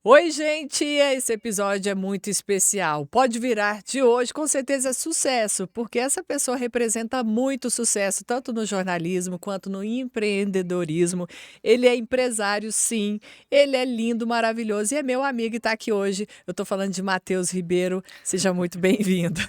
Oi, gente! Esse episódio é muito especial. Pode virar de hoje, com certeza é sucesso, porque essa pessoa representa muito sucesso, tanto no jornalismo quanto no empreendedorismo. Ele é empresário, sim, ele é lindo, maravilhoso e é meu amigo e está aqui hoje. Eu estou falando de Matheus Ribeiro. Seja muito bem-vindo.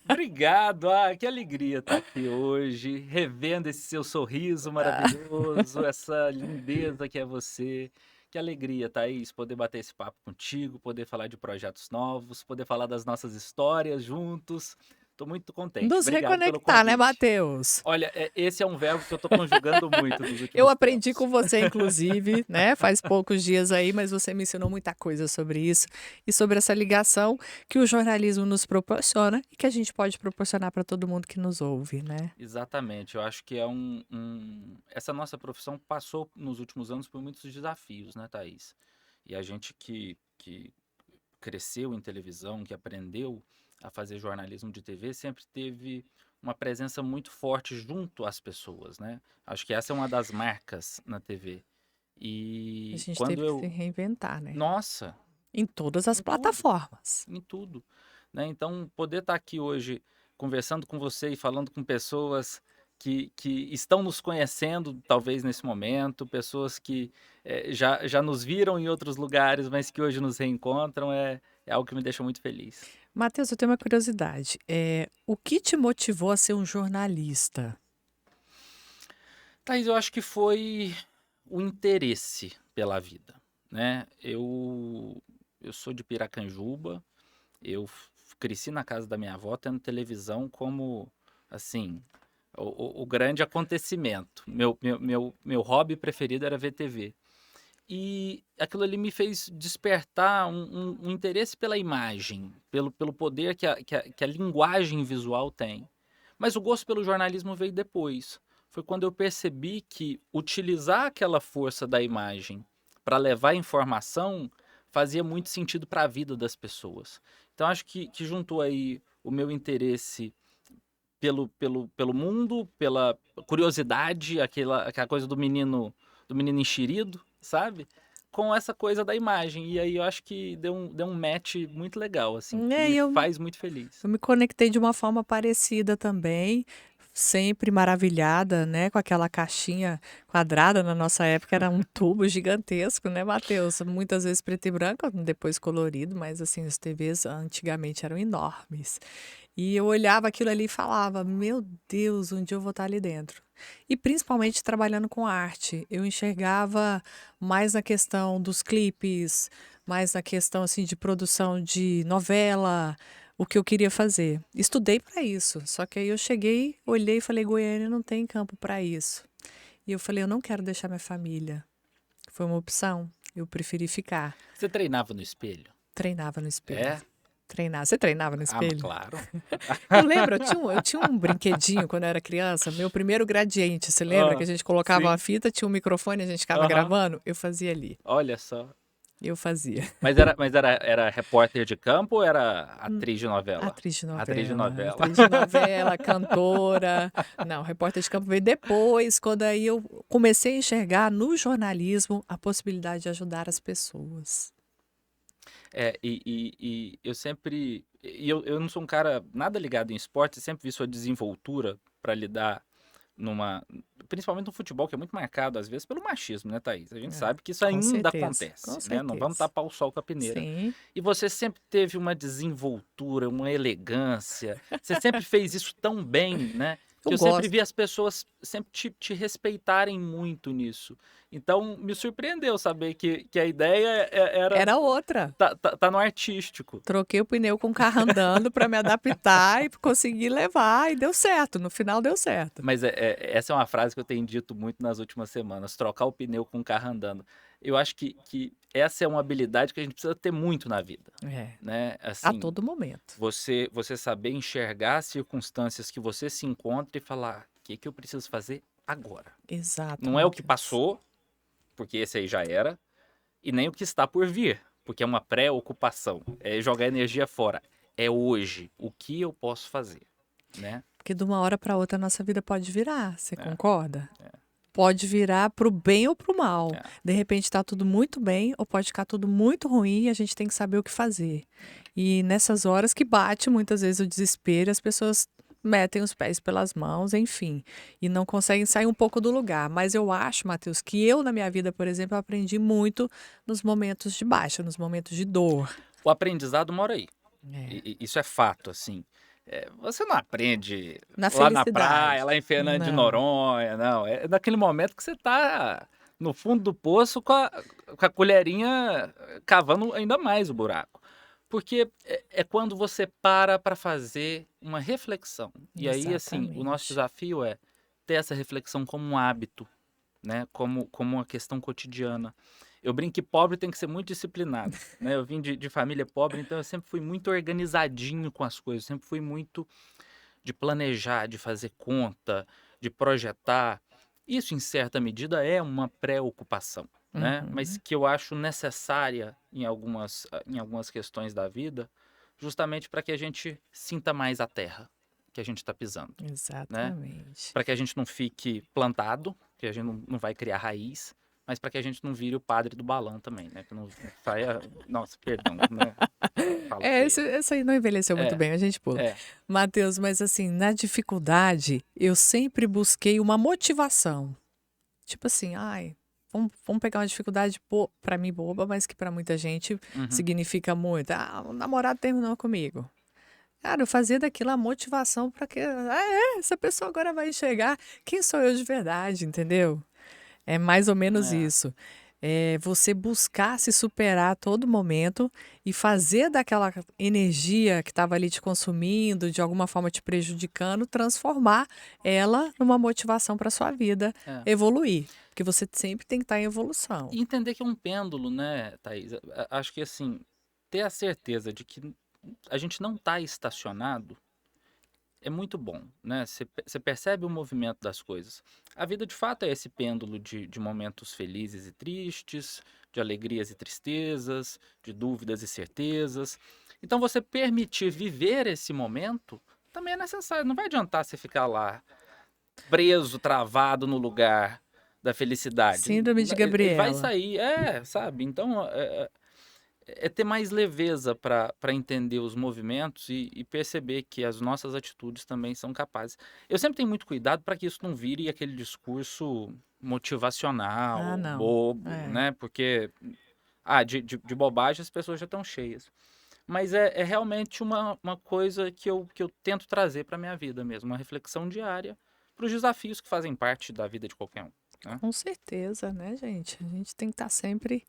Obrigado, que alegria estar aqui hoje, revendo esse seu sorriso maravilhoso, essa lindeza que é você. Que alegria, Thaís, poder bater esse papo contigo, poder falar de projetos novos, poder falar das nossas histórias juntos. Estou muito contente. Nos Obrigado pelo reconectar, né, convite. Matheus? Olha, esse é um verbo que eu estou conjugando muito nos Eu últimos aprendi tempos. com você, inclusive, né? Faz poucos dias aí, mas você me ensinou muita coisa sobre isso e sobre essa ligação que o jornalismo nos proporciona e que a gente pode proporcionar para todo mundo que nos ouve, né? Exatamente, eu acho que é essa nossa profissão passou nos últimos anos por muitos desafios, né, Thaís? E a gente que cresceu em televisão, que aprendeu a fazer jornalismo de TV, sempre teve uma presença muito forte junto às pessoas, né? Acho que essa é uma das marcas na TV. A E gente quando teve que se eu. reinventar, né? Nossa, Em todas as em tudo, plataformas. em tudo. Né? Então, poder estar aqui hoje conversando com você e falando com pessoas que estão nos conhecendo, talvez nesse momento, pessoas que já nos viram em outros lugares, mas que hoje nos reencontram, é algo que me deixa muito feliz. Matheus, eu tenho uma curiosidade. O que te motivou a ser um jornalista? Thaís, eu acho que foi o interesse pela vida, né? Eu sou de Piracanjuba, cresci na casa da minha avó tendo televisão como, assim, o grande acontecimento. Meu hobby preferido era ver TV. E aquilo ali me fez despertar um interesse pela imagem, pelo poder que a linguagem visual tem. Mas o gosto pelo jornalismo veio depois. Foi quando eu percebi que utilizar aquela força da imagem para levar informação fazia muito sentido para a vida das pessoas. Então acho que juntou aí o meu interesse pelo mundo, pela curiosidade, aquela coisa do menino enxerido, sabe? Com essa coisa da imagem. E aí eu acho que deu um match muito legal, assim, que E me eu faz muito feliz. Eu me conectei de uma forma parecida também, sempre maravilhada, né, com aquela caixinha quadrada, na nossa época era um tubo gigantesco, né, Matheus? Muitas vezes preto e branco, depois colorido, mas assim, as TVs antigamente eram enormes. E eu olhava aquilo ali e falava: "Meu Deus, um dia eu vou estar ali dentro". E principalmente trabalhando com arte, eu enxergava mais na questão dos clipes, mais na questão, assim, de produção de novela, o que eu queria fazer. Estudei para isso, só que aí eu cheguei, olhei e falei: "Goiânia não tem campo para isso". E eu falei: "Eu não quero deixar minha família". Foi uma opção, eu preferi ficar. Você treinava no espelho? Treinava no espelho. É? Você treinava no Mas espelho? claro. Eu lembro, eu tinha um brinquedinho quando eu era criança, meu primeiro gradiente, você lembra que a gente colocava uma Sim. fita, tinha um microfone, a gente ficava Aham. gravando? Eu fazia ali, Olha só. eu fazia. Mas era repórter de campo ou era atriz de novela? Atriz de novela. Atriz de novela, cantora. Não, repórter de campo veio depois, quando aí eu comecei a enxergar no jornalismo a possibilidade de ajudar as pessoas. E eu sempre. Eu não sou um cara nada ligado em esporte, sempre vi sua desenvoltura para lidar numa. Principalmente no futebol, que é muito marcado, às vezes, pelo machismo, né, Thaís? A gente É, sabe que isso com ainda certeza, com acontece, né? Não vamos certeza. tapar o sol com a peneira. Sim, E você sempre teve uma desenvoltura, uma elegância. Você sempre fez isso tão bem, né? eu Que eu sempre vi gosto. as pessoas sempre te respeitarem muito nisso. Então, me surpreendeu saber que a ideia era Era outra. tá no artístico. Troquei o pneu com o carro andando para me adaptar e conseguir levar, e deu certo, no final deu certo. Mas essa é uma frase que eu tenho dito muito nas últimas semanas: trocar o pneu com o carro andando. Eu acho que essa é uma habilidade que a gente precisa ter muito na vida, É, né? a Assim, todo momento. você saber enxergar as circunstâncias que você se encontra e falar: o que eu preciso fazer agora? Exato, Não é o que Matheus. passou, porque esse aí já era, e nem o que está por vir, porque é uma pré-ocupação. É jogar energia fora. É hoje. O que eu posso fazer, né? Porque de uma hora para outra a nossa vida pode virar, você É, concorda? é. pode virar para o bem ou para o mal. É. De repente está tudo muito bem ou pode ficar tudo muito ruim e a gente tem que saber o que fazer. E nessas horas que bate muitas vezes o desespero, as pessoas metem os pés pelas mãos, enfim, e não conseguem sair um pouco do lugar. Mas eu acho, Matheus, que eu na minha vida, por exemplo, aprendi muito nos momentos de baixa, nos momentos de dor. O aprendizado mora aí. É. Isso é fato, assim. Você não aprende Na lá na praia, felicidade. lá em Fernando de Não. Noronha, não. É naquele momento que você tá no fundo do poço com a colherinha cavando ainda mais o buraco. Porque é quando você para fazer uma reflexão. E aí, assim, o nosso Exatamente. desafio é ter essa reflexão como um hábito, né? Como uma questão cotidiana. Eu brinco que pobre tem que ser muito disciplinado, né? Eu vim de família pobre, então eu sempre fui muito organizadinho com as coisas, sempre fui muito de planejar, de fazer conta, de projetar. Isso, em certa medida, é uma preocupação, né? Mas Uhum. que eu acho necessária em algumas questões da vida, justamente para que a gente sinta mais a terra que a gente está pisando, né? Exatamente. Para que a gente não fique plantado, que a gente não vai criar raiz, mas para que a gente não vire o padre do balão também, né? Que não saia. Nossa, perdão, né? Fala É, feia. esse aí não envelheceu muito É, bem, a gente pula. é. Matheus, mas assim, na dificuldade, eu sempre busquei uma motivação. Tipo assim, ai, vamos pegar uma dificuldade para mim boba, mas que para muita gente Uhum. significa muito. Ah, o namorado terminou comigo. Cara, eu fazia daquilo a motivação para que, essa pessoa agora vai enxergar quem sou eu de verdade, entendeu? É mais ou menos É. isso. É você buscar se superar a todo momento e fazer daquela energia que estava ali te consumindo, de alguma forma te prejudicando, transformar ela numa motivação para sua vida É. evoluir. Porque você sempre tem que estar em evolução. E entender que é um pêndulo, né, Thaís? Acho que assim, ter a certeza de que a gente não está estacionado é muito bom, né? Você percebe o movimento das coisas. A vida de fato é esse pêndulo de momentos felizes e tristes, de alegrias e tristezas, de dúvidas e certezas. Então você permitir viver esse momento também é necessário. Não vai adiantar você ficar lá preso, travado no lugar da felicidade. Síndrome de Ele vai Gabriela. sair, sabe? Então é ter mais leveza para entender os movimentos e perceber que as nossas atitudes também são capazes. Eu sempre tenho muito cuidado para que isso não vire aquele discurso Ah, motivacional, não. bobo, É. né? Porque de bobagem as pessoas já estão cheias. Mas é realmente uma coisa que eu tento trazer para minha vida mesmo, uma reflexão diária para os desafios que fazem parte da vida de qualquer um, né? Com certeza, né, gente? A gente tem que estar sempre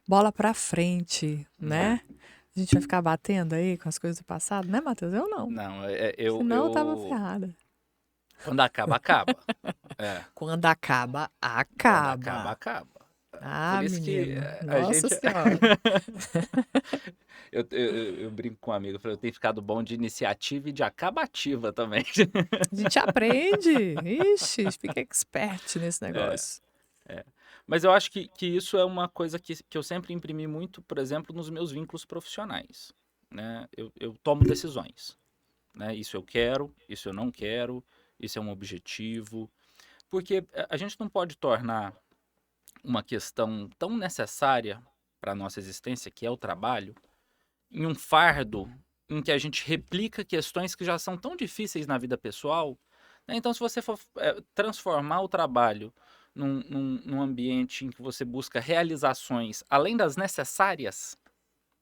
bola pra frente, É. né? A gente vai ficar batendo aí com as coisas do passado, né, Matheus? Eu não. Não, Senão eu tava ferrada. quando acaba, acaba. É. Quando acaba, Quando acaba, acaba. acaba. Por Ah, isso que menino. a Nossa gente. Senhora. Eu brinco com um amigo, eu falei, eu tenho ficado bom de iniciativa e de acabativa também. A gente aprende. Ixi, fica expert nesse É, negócio. é. Mas eu acho que isso é uma coisa que eu sempre imprimi muito, por exemplo, nos meus vínculos profissionais. Né? Eu tomo decisões. Né? Isso eu quero, isso eu não quero, isso é um objetivo. Porque a gente não pode tornar uma questão tão necessária para a nossa existência, que é o trabalho, em um fardo em que a gente replica questões que já são tão difíceis na vida pessoal. Né? Então, se você for transformar o trabalho num ambiente em que você busca realizações além das necessárias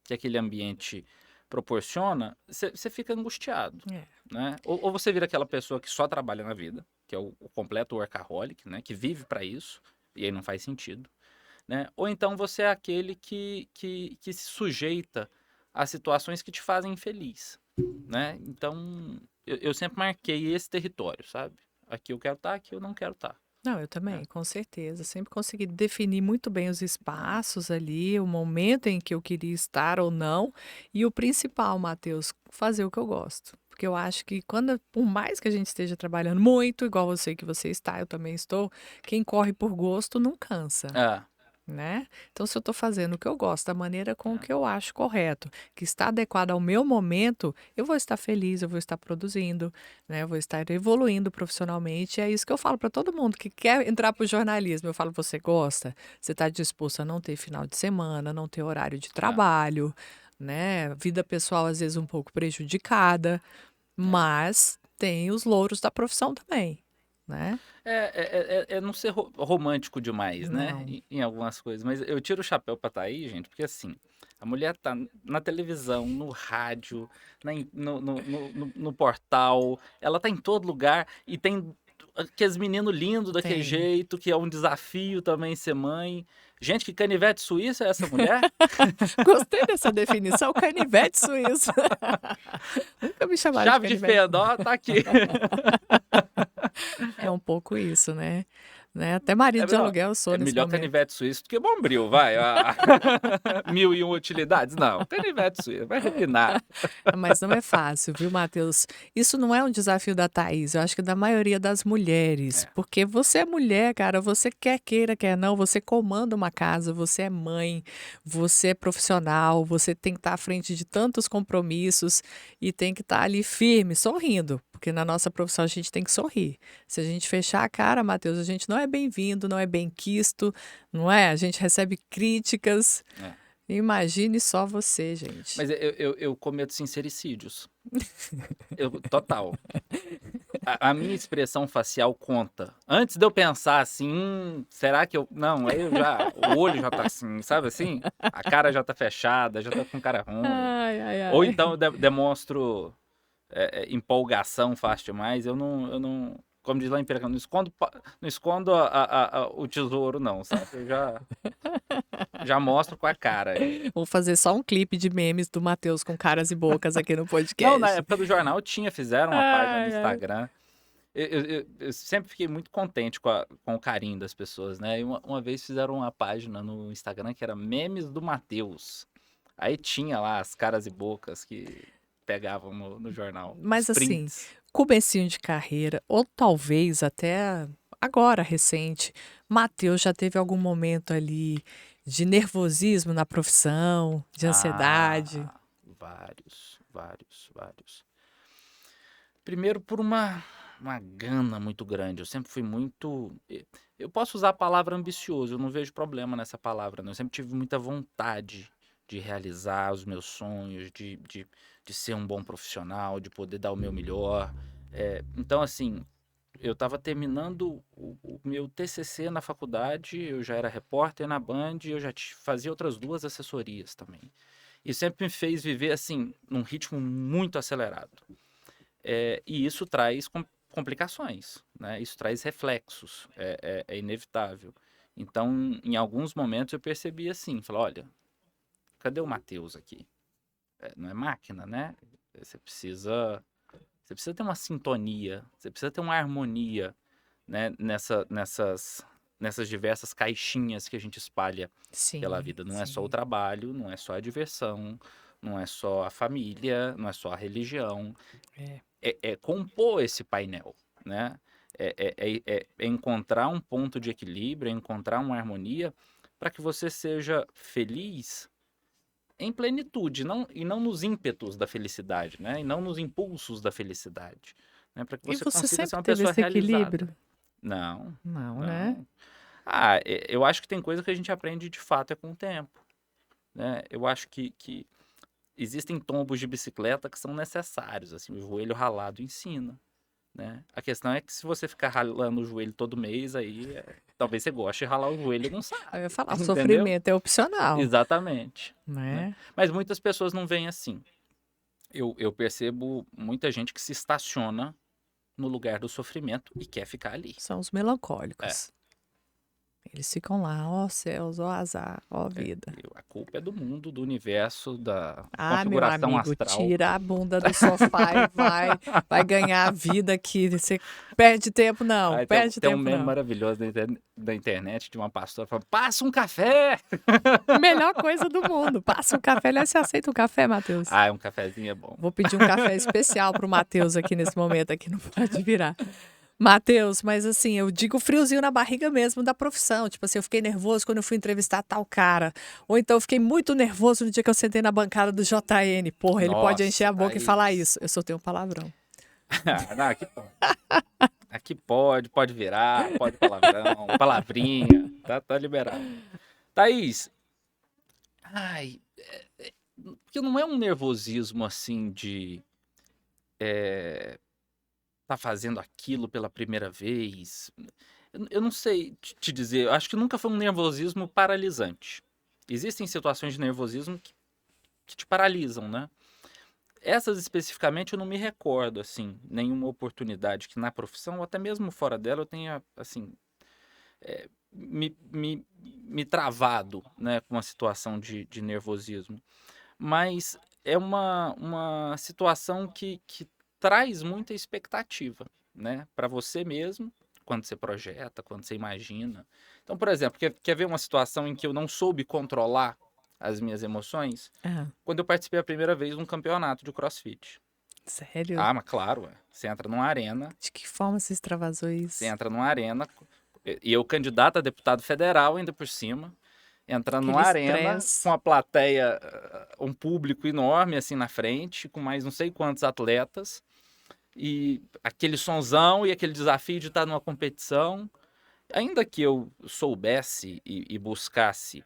que aquele ambiente proporciona, você fica angustiado. É. Né? Ou você vira aquela pessoa que só trabalha na vida, que é o completo workaholic, né? Que vive para isso, e aí não faz sentido. Né? Ou então você é aquele que se sujeita a situações que te fazem infeliz, né? Então, eu sempre marquei esse território, sabe? Aqui eu quero estar, aqui eu não quero estar, Não, eu né? também, com certeza. Sempre consegui definir muito bem os espaços ali, o momento em que eu queria estar ou não. E o principal, Matheus, fazer o que eu gosto. Porque eu acho que quando, por mais que a gente esteja trabalhando muito, igual eu sei que você está, eu também estou, quem corre por gosto não cansa. É, né? Então, se eu estou fazendo o que eu gosto, da maneira com É, que eu acho correto, que está adequado ao meu momento, eu vou estar feliz, eu vou estar produzindo, né? Eu vou estar evoluindo profissionalmente. É isso que eu falo para todo mundo que quer entrar para o jornalismo. Eu falo, você gosta? Você está disposto a não ter final de semana, não ter horário de é, trabalho, né? Vida pessoal às vezes um pouco prejudicada, é. mas tem os louros da profissão também, né? É não ser romântico demais, né? Não, Em algumas coisas. Mas eu tiro o chapéu pra Thaís, gente, porque assim, a mulher tá na televisão, no rádio, no portal, ela tá em todo lugar e tem aqueles meninos lindos daquele tem. jeito, que é um desafio também ser mãe. Gente, que canivete suíço é essa mulher? Gostei dessa definição, canivete suíço. Nunca me chamaram de Chave de canivete fenda, ó, tá aqui. é um pouco isso, né, até É, marido de não, aluguel eu sou é nesse melhor momento. canivete suíço do que bombril, vai. Mil e uma utilidades? Não, canivete suíço, vai refinar. Mas não é fácil, viu, Matheus? Isso não é um desafio da Thaís, eu acho que da maioria das mulheres, É, porque você é mulher, cara, você quer queira, quer não, você comanda uma casa, você é mãe, você é profissional, você tem que estar à frente de tantos compromissos e tem que estar ali firme, sorrindo, porque na nossa profissão a gente tem que sorrir. Se a gente fechar a cara, Matheus, a gente não é bem-vindo, não é bem-quisto, não é? A gente recebe críticas. é. Imagine só você, gente. Mas eu cometo sincericídios. Total. A minha expressão facial conta. Antes de eu pensar assim, será que eu. Não, aí eu já. O olho já tá assim, sabe assim? A cara já tá fechada, já tá com cara ruim. Ai, ai, Ou ai. então eu demonstro empolgação fácil demais. Eu não. Como diz lá em Pericão, não escondo o tesouro, não, sabe? Eu já mostro com a cara. Vou fazer só um clipe de memes do Matheus com caras e bocas aqui no Não, na podcast. época do jornal fizeram uma página no Ai, ai. Instagram. Eu sempre fiquei muito contente com o carinho das pessoas, né? E uma vez fizeram uma página no Instagram que era Memes do Matheus. Aí tinha lá as caras e bocas que pegavam no jornal, os Mas assim, prints. comecinho de carreira, ou talvez até agora recente, Matheus já teve algum momento ali de nervosismo na profissão, de ansiedade? Ah, vários, vários, vários. Primeiro por uma gana muito grande. Eu sempre fui muito. Eu posso usar a palavra ambicioso, eu não vejo problema nessa palavra, né? Eu sempre tive muita vontade de realizar os meus sonhos, de ser um bom profissional, de poder dar o meu melhor. Então, assim, eu estava terminando o meu TCC na faculdade, eu já era repórter na Band, eu já fazia outras duas assessorias também. E sempre me fez viver, assim, num ritmo muito acelerado. E isso traz complicações, né? Isso traz reflexos, é inevitável. Então, em alguns momentos eu percebi assim, falei, olha, cadê o Matheus aqui? Não é máquina, né? Você precisa, você precisa ter uma sintonia, você precisa ter uma harmonia, né? Nessas diversas caixinhas que a gente espalha pela Sim, vida. Não é só o sim. trabalho, não é só a diversão, não é só a família, não é só a religião, É. é compor esse painel, né? É encontrar um ponto de equilíbrio, é encontrar uma harmonia para que você seja feliz em plenitude, e não nos ímpetos da felicidade, né? E não nos impulsos da felicidade, né? Para que E você você consiga ser sempre uma teve pessoa esse realizada. equilíbrio? Não, Não, né? não. Eu acho que tem coisa que a gente aprende de fato com o tempo, né? Eu acho que existem tombos de bicicleta que são necessários, assim, o joelho ralado ensina, né? A questão é que se você ficar ralando o joelho todo mês, aí talvez você goste de ralar o joelho e não Eu sabe, ia falar, entendeu? sofrimento é opcional, Exatamente, né? né? Mas muitas pessoas não veem assim. Eu percebo muita gente que se estaciona no lugar do sofrimento e quer ficar ali. São os É, melancólicos. Eles ficam lá, ó céus, ó azar, ó é. vida. A culpa é do mundo, do universo, da Ah, meu configuração amigo, astral. tira a bunda do sofá e vai ganhar a vida aqui. Você perde tempo, não, Aí perde tem um tempo, meme não. maravilhoso da internet de uma pastora falando: passa um café! Melhor coisa do mundo. Passa um café. Aliás, você aceita um café, Matheus? Um cafezinho é bom. Vou pedir um café especial pro Matheus aqui nesse momento, aqui não pode virar. Matheus, mas assim, eu digo friozinho na barriga mesmo da profissão. Tipo assim, eu fiquei nervoso quando eu fui entrevistar tal cara. Ou então eu fiquei muito nervoso no dia que eu sentei na bancada do JN. Porra, ele pode encher Nossa, a boca e aí. falar isso. Eu soltei um palavrão. Não, aqui pode. Aqui pode virar, pode palavrão, palavrinha, tá liberado. Thaís, ai, porque não é um nervosismo assim de tá fazendo aquilo pela primeira vez. Eu não sei te dizer, eu acho que nunca foi um nervosismo paralisante. Existem situações de nervosismo que te paralisam, né? Essas especificamente eu não me recordo, assim, nenhuma oportunidade que na profissão, ou até mesmo fora dela, eu tenha, assim, me travado, né, com uma situação de nervosismo. Mas é uma situação que traz muita expectativa, né, para você mesmo, quando você projeta, quando você imagina. Então, por exemplo, quer ver uma situação em que eu não soube controlar as minhas emoções? Ah, Quando eu participei a primeira vez de um campeonato de CrossFit. sério? Ah, mas claro, você entra numa arena, De que forma você extravasou você isso? entra numa arena, e eu candidato a deputado federal ainda por cima, entrando Aquele numa arena com estresse. a plateia, um público enorme assim na frente, com mais não sei quantos atletas, e aquele sonzão e aquele desafio de estar numa competição. Ainda que eu soubesse e buscasse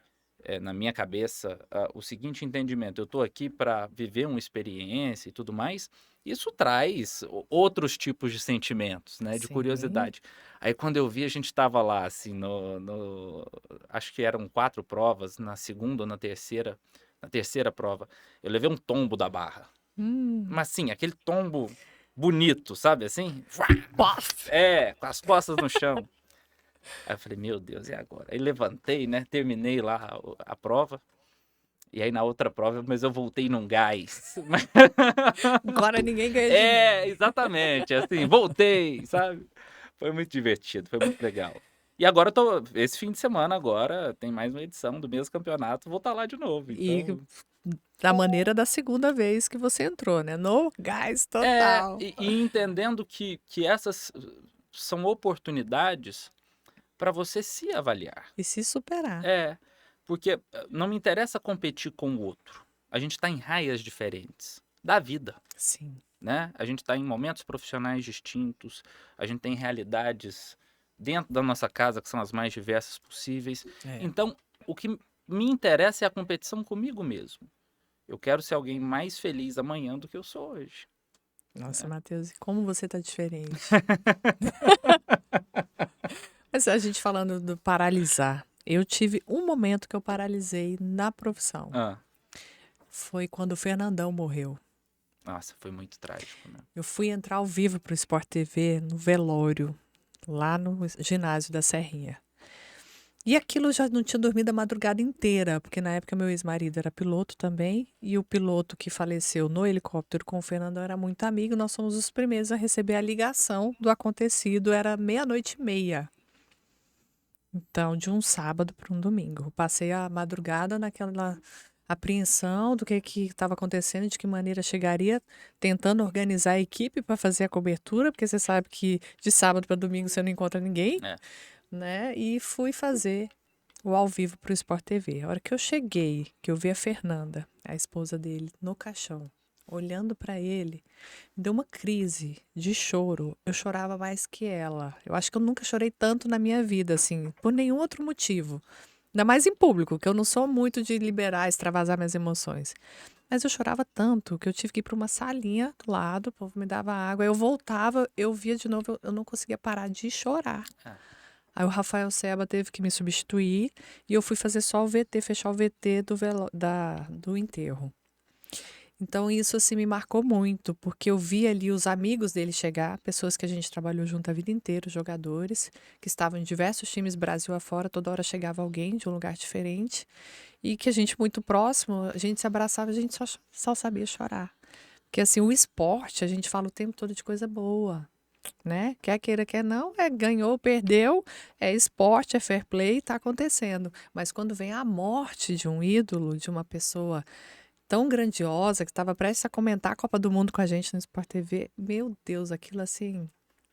na minha cabeça o seguinte entendimento, eu estou aqui para viver uma experiência e tudo mais, isso traz outros tipos de sentimentos, né, de Sim. curiosidade. Aí quando eu vi, a gente estava lá, assim, acho que eram 4 provas, na terceira prova, eu levei um tombo da barra. Hum. Mas assim, aquele tombo bonito, sabe assim? Pof! É, com as costas no chão. Aí eu falei, meu Deus, e agora? Aí levantei, né? Terminei lá a prova. E aí na outra prova, mas eu voltei num gás. Agora ninguém ganha de É, mim. exatamente. Assim, voltei, sabe? Foi muito divertido, foi muito legal. E agora esse fim de semana agora tem mais uma edição do mesmo campeonato, vou estar lá de novo. E Então, da maneira da segunda vez que você entrou, né? No gás é, total. e entendendo que essas são oportunidades para você se avaliar. E se superar. É, porque não me interessa competir com o outro. A gente está em raias diferentes da vida, Sim. né? A gente está em momentos profissionais distintos, a gente tem realidades dentro da nossa casa que são as mais diversas possíveis. É. Então, o que me interessa é a competição comigo mesmo. Eu quero ser alguém mais feliz amanhã do que eu sou hoje, Nossa, né? Matheus, e como você tá diferente. Mas a gente falando do paralisar. Eu tive um momento que eu paralisei na profissão. Ah, Foi quando o Fernandão morreu. nossa, foi muito trágico, né? Eu fui entrar ao vivo pro Sport TV no velório, lá no ginásio da Serrinha. E aquilo eu já não tinha dormido a madrugada inteira, porque na época meu ex-marido era piloto também, e o piloto que faleceu no helicóptero com o Fernandão era muito amigo, nós fomos os primeiros a receber a ligação do acontecido, era 00:30. Então, de um sábado para um domingo. Eu passei a madrugada naquela apreensão do que estava acontecendo, de que maneira chegaria, tentando organizar a equipe para fazer a cobertura, porque você sabe que de sábado para domingo você não encontra ninguém, É. né? E fui fazer o ao vivo para o Sport TV. A hora que eu cheguei, que eu vi a Fernanda, a esposa dele, no caixão, olhando para ele, me deu uma crise de choro. Eu chorava mais que ela. Eu acho que eu nunca chorei tanto na minha vida, assim, por nenhum outro motivo. Ainda mais em público, que eu não sou muito de liberar, extravasar minhas emoções. Mas eu chorava tanto que eu tive que ir para uma salinha do lado, o povo me dava água, eu voltava, eu via de novo, eu não conseguia parar de chorar. É. Aí o Rafael Seba teve que me substituir e eu fui fazer só o VT, fechar o VT do enterro. Então isso assim me marcou muito, porque eu vi ali os amigos dele chegar, pessoas que a gente trabalhou junto a vida inteira, jogadores, que estavam em diversos times Brasil afora, toda hora chegava alguém de um lugar diferente, e que a gente muito próximo, a gente se abraçava, a gente só sabia chorar. Porque assim, o esporte, a gente fala o tempo todo de coisa boa, né? Quer queira, quer não, ganhou, perdeu, é esporte, é fair play, tá acontecendo. Mas quando vem a morte de um ídolo, de uma pessoa tão grandiosa, que estava prestes a comentar a Copa do Mundo com a gente no Sport TV, meu Deus, aquilo assim,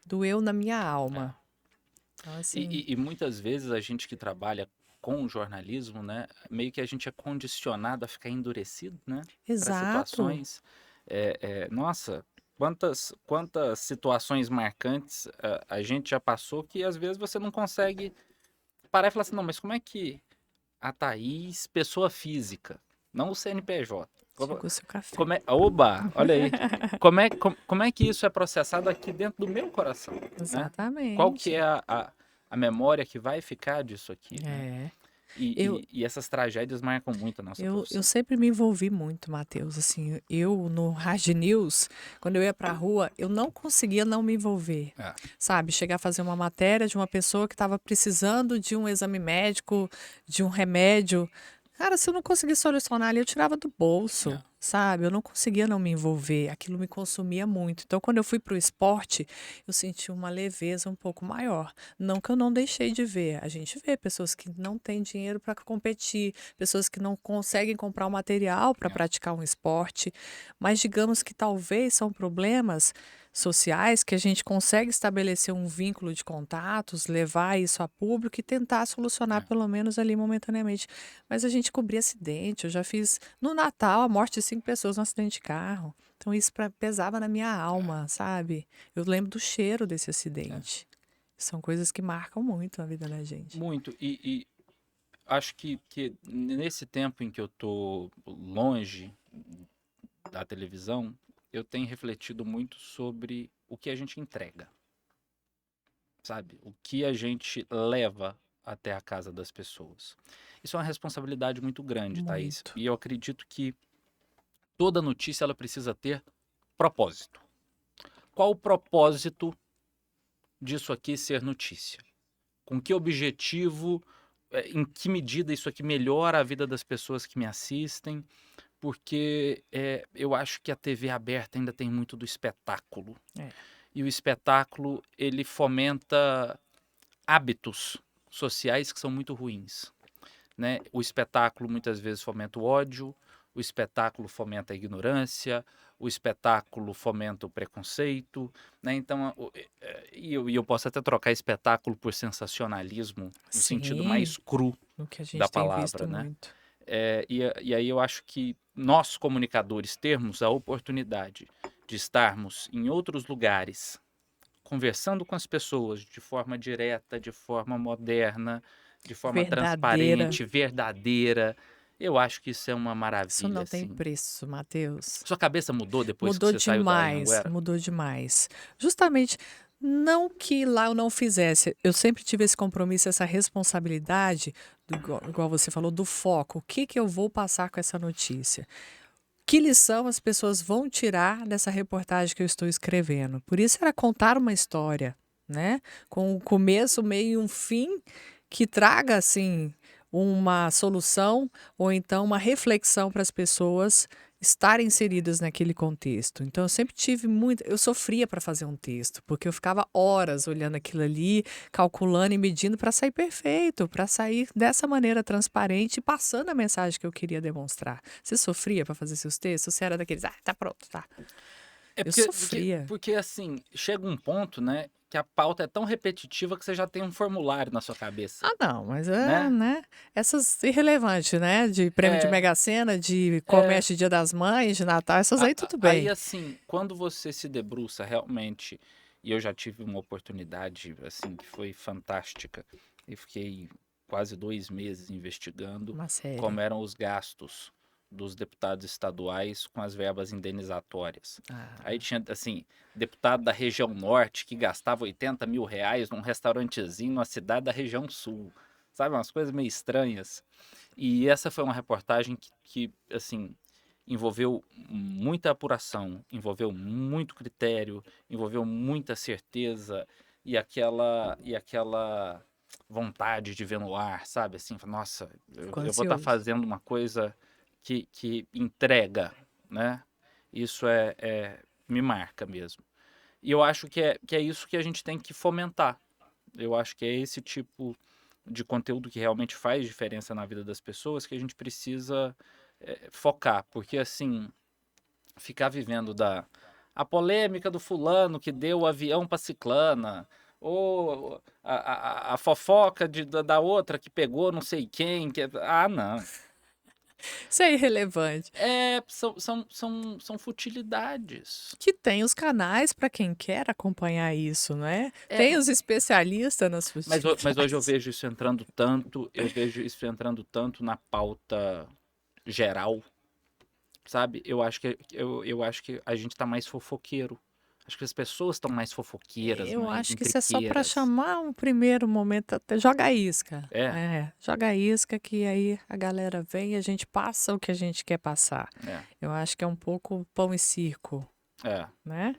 doeu na minha É. alma. Então, assim, E muitas vezes a gente que trabalha com o jornalismo, né, meio que a gente é condicionado a ficar endurecido, né, para exato. situações. Nossa, quantas situações marcantes a gente já passou que às vezes você não consegue parar e falar assim, não, mas como é que a Thaís, pessoa física, não o CNPJ, Chegou seu café. oba, olha aí, como é que isso é processado aqui dentro do meu coração, né? Qual que é Exatamente. a memória que vai ficar disso aqui, né? É. Eu, E essas tragédias marcam muito a nossa eu profissão. sempre me envolvi muito, Matheus. Assim, eu no Hard News, quando eu ia pra rua, eu não conseguia não me envolver. É, Sabe, chegar a fazer uma matéria de uma pessoa que estava precisando de um exame médico, de um remédio. Cara, se eu não conseguisse solucionar ali, eu tirava do bolso, é. sabe? Eu não conseguia não me envolver. Aquilo me consumia muito. Então, quando eu fui para o esporte, eu senti uma leveza um pouco maior. Não que eu não deixei de ver. A gente vê pessoas que não têm dinheiro para competir, pessoas que não conseguem comprar o material para É. praticar um esporte, mas digamos que talvez são problemas sociais que a gente consegue estabelecer um vínculo de contatos, levar isso a público e tentar solucionar É. pelo menos ali momentaneamente. Mas a gente cobria acidente, eu já fiz no Natal a morte de 5 pessoas num acidente de carro. Então isso pesava na minha alma, sabe? Eu lembro do cheiro desse É. acidente. São coisas que marcam muito a vida da gente. Muito. E acho que nesse tempo em que eu tô longe da televisão, eu tenho refletido muito sobre o que a gente entrega, sabe? O que a gente leva até a casa das pessoas. Isso é uma responsabilidade muito grande, Thaís. Muito. E eu acredito que toda notícia ela precisa ter propósito. Qual o propósito disso aqui ser notícia? Com que objetivo, em que medida isso aqui melhora a vida das pessoas que me assistem? Porque eu acho que a TV aberta ainda tem muito do espetáculo. É. E o espetáculo, ele fomenta hábitos sociais que são muito ruins, né? O espetáculo muitas vezes fomenta o ódio, o espetáculo fomenta a ignorância, o espetáculo fomenta o preconceito, né? Então, e eu posso até trocar espetáculo por sensacionalismo no sentido Sim, mais cru o que a da gente tem palavra, visto né? muito. E aí eu acho que nós, comunicadores, termos a oportunidade de estarmos em outros lugares, conversando com as pessoas de forma direta, de forma moderna, de forma Verdadeira. transparente, verdadeira, eu acho que isso é uma Isso maravilha, não tem assim. preço, Matheus. Sua cabeça mudou depois que Mudou você saiu da demais, Anhanguera? mudou demais. Justamente, não que lá eu não fizesse, eu sempre tive esse compromisso, essa responsabilidade, igual você falou, do foco. O que que eu vou passar com essa notícia? Que lição as pessoas vão tirar dessa reportagem que eu estou escrevendo? Por isso era contar uma história, né? Com um começo, meio e um fim que traga, assim, uma solução ou então uma reflexão para as pessoas estarem inseridas naquele contexto. Então eu sempre tive muito, eu sofria para fazer um texto, porque eu ficava horas olhando aquilo ali, calculando e medindo para sair perfeito, para sair dessa maneira transparente e passando a mensagem que eu queria demonstrar. Você sofria para fazer seus textos? Você era daqueles, tá pronto, tá. É Eu porque, porque, sofria. porque assim, chega um ponto, né, que a pauta é tão repetitiva que você já tem um formulário na sua cabeça, Ah, não, mas né? né? Essas irrelevantes, né? De prêmio de É, Mega Sena, de é, comércio de Dia das Mães, de Natal, essas aí tudo Aí, bem. assim, quando você se debruça realmente, e eu já tive uma oportunidade, assim, que foi fantástica, e fiquei quase 2 meses investigando Uma como série. eram os gastos dos deputados estaduais com as verbas indenizatórias. Aí Ah, tinha, assim, deputado da região norte que gastava R$ 80 mil num restaurantezinho na cidade da região sul. Sabe, umas coisas meio estranhas. E essa foi uma reportagem que assim, envolveu muita apuração, envolveu muito critério, envolveu muita certeza e aquela vontade de ver no ar, sabe? Assim, nossa, ficou eu vou estar ansioso. fazendo uma coisa que entrega, né? Isso me marca mesmo. E eu acho que é isso que a gente tem que fomentar. Eu acho que é esse tipo de conteúdo que realmente faz diferença na vida das pessoas que a gente precisa focar, porque assim, ficar vivendo a polêmica do fulano que deu o avião pra ciclana, ou a fofoca da outra que pegou não sei quem, ah, não. Isso é irrelevante. São futilidades. Que tem os canais para quem quer acompanhar isso, não é? É, Tem os especialistas nas mas hoje eu futilidades. vejo isso entrando tanto na pauta geral, sabe? Eu acho que a gente tá mais fofoqueiro. Acho que as pessoas estão mais fofoqueiras, Eu mais acho que isso é só para intriqueiras. chamar um primeiro momento, até joga a isca. É, Joga a isca que aí a galera vem e a gente passa o que a gente quer passar. é, Eu acho que é um pouco pão e circo, é. né?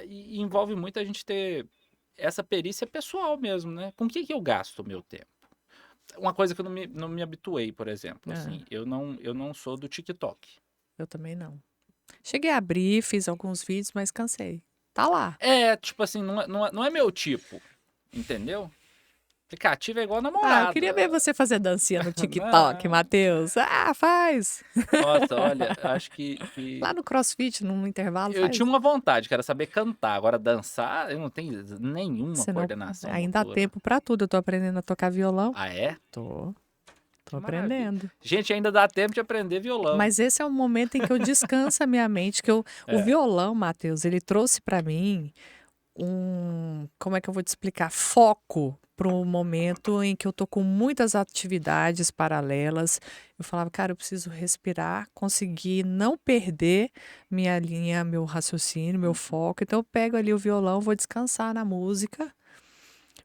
E envolve muito a gente ter essa perícia pessoal mesmo, né? Com o que eu gasto o meu tempo? Uma coisa que eu não me habituei, por exemplo, É, assim, eu não sou do TikTok. eu também não. Cheguei a abrir, fiz alguns vídeos, mas cansei. Tá lá. Tipo assim, não é meu tipo, entendeu? Aplicativo é igual Ah, eu queria ver namorada. você fazer dancinha no TikTok, Não. Matheus. Ah, faz! Nossa, olha, acho Lá no CrossFit, num intervalo, eu faz. tinha uma vontade, que era saber cantar. Agora, dançar, eu não tenho nenhuma Você não... coordenação Ainda há motora. tempo pra tudo. Eu tô aprendendo a tocar violão. Ah, é? Tô Que maravilha. aprendendo. Gente, ainda dá tempo de aprender violão. Mas esse é o momento em que eu descanso a minha mente, o É. violão, Matheus, ele trouxe pra mim como é que eu vou te explicar? Foco para um momento em que eu tô com muitas atividades paralelas. Eu falava, cara, eu preciso respirar, conseguir não perder minha linha, meu raciocínio, meu foco. Então eu pego ali o violão, vou descansar na música,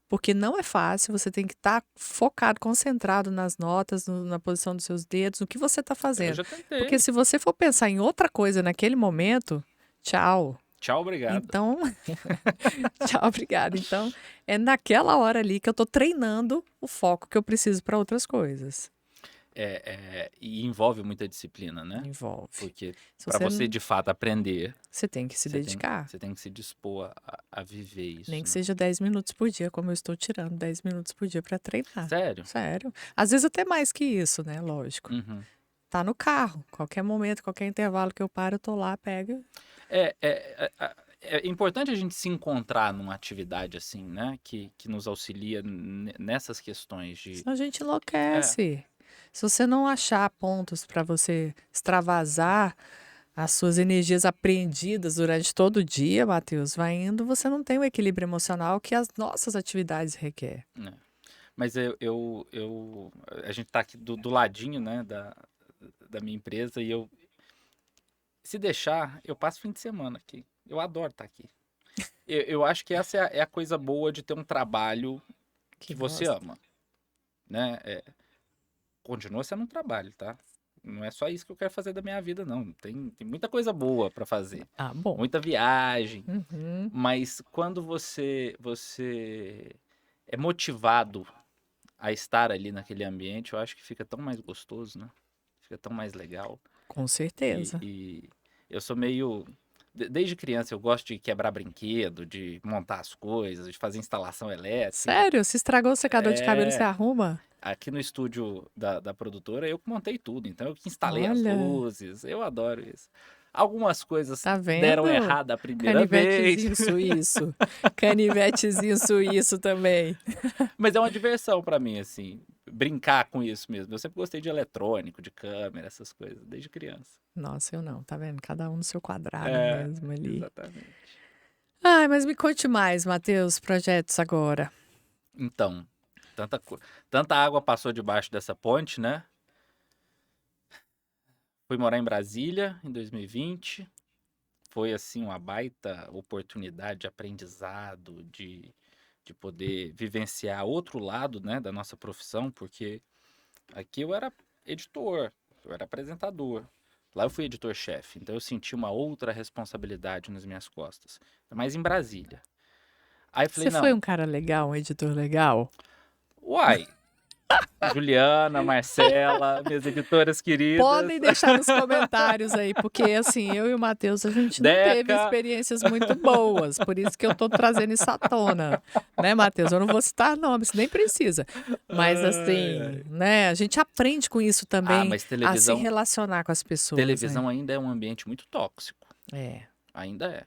porque não é fácil, você tem que estar focado, concentrado nas notas, na posição dos seus dedos, no que você está Eu fazendo. já tentei. Porque se você for pensar em outra coisa naquele momento, tchau. Tchau, obrigado. Então, tchau, obrigada. Então, é naquela hora ali que eu tô treinando o foco que eu preciso para outras coisas. E envolve muita disciplina, né? Envolve. Porque Se para você você não- de fato aprender, Você tem que se dedicar. você tem que se dispor a viver isso, Nem que né? seja 10 minutos por dia, como eu estou tirando 10 minutos por dia para treinar. Sério? Sério. Às vezes até mais que isso, né? Lógico. Uhum. Tá no carro. Qualquer momento, qualquer intervalo que eu paro, eu tô lá, pego. É importante a gente se encontrar numa atividade assim, né? Que nos auxilia nessas questões de. Senão a gente enlouquece. Se você não achar pontos para você extravasar as suas energias apreendidas durante todo o dia, Matheus, vai indo, você não tem o equilíbrio emocional que as nossas atividades requer. Né? Mas a gente tá aqui do ladinho, né? Da minha empresa e se deixar, eu passo fim de semana aqui. Eu adoro estar aqui. Eu acho que essa é a coisa boa de ter um trabalho que você gosta. ama, né? Continua sendo um trabalho, tá? Não é só isso que eu quero fazer da minha vida, não. Tem muita coisa boa para fazer. Ah, bom. Muita viagem. Uhum. Mas quando você é motivado a estar ali naquele ambiente, eu acho que fica tão mais gostoso, né? Fica tão mais legal. Com certeza. E eu sou meio. Desde criança eu gosto de quebrar brinquedo, de montar as coisas, de fazer instalação elétrica. Sério? Se estragou o secador de cabelo, você É, arruma? aqui no estúdio da produtora eu que montei tudo, então eu que instalei as Olha, luzes, eu adoro isso. Algumas coisas tá deram vendo? errado a primeira vez, Canivetezinho suíço. Canivetezinho suíço também. mas é uma diversão pra mim, assim, brincar com isso mesmo. Eu sempre gostei de eletrônico, de câmera, essas coisas, desde criança. Nossa, eu não, tá vendo? Cada um no seu quadrado É, mesmo ali. exatamente. Ai, mas me conte mais, Matheus, projetos agora. Então, tanta água passou debaixo dessa ponte, né? Fui morar em Brasília em 2020. Foi, assim, uma baita oportunidade de aprendizado, de poder vivenciar outro lado, né, da nossa profissão, porque aqui eu era editor, eu era apresentador. Lá eu fui editor-chefe, então eu senti uma outra responsabilidade nas minhas costas, mas em Brasília. Aí eu falei, Você foi não, um cara legal, um editor legal? uai, Juliana, Marcela, minhas editoras queridas, Podem deixar nos comentários aí, porque assim, eu e o Matheus, a gente não teve Deca, experiências muito boas, por isso que eu tô trazendo isso à tona, né, Matheus? Eu não vou citar nomes, nem precisa. Mas ai, assim, ai. né, a gente aprende com isso Ah, também mas a se relacionar com as pessoas, né? televisão ainda é um ambiente muito tóxico. É. ainda é.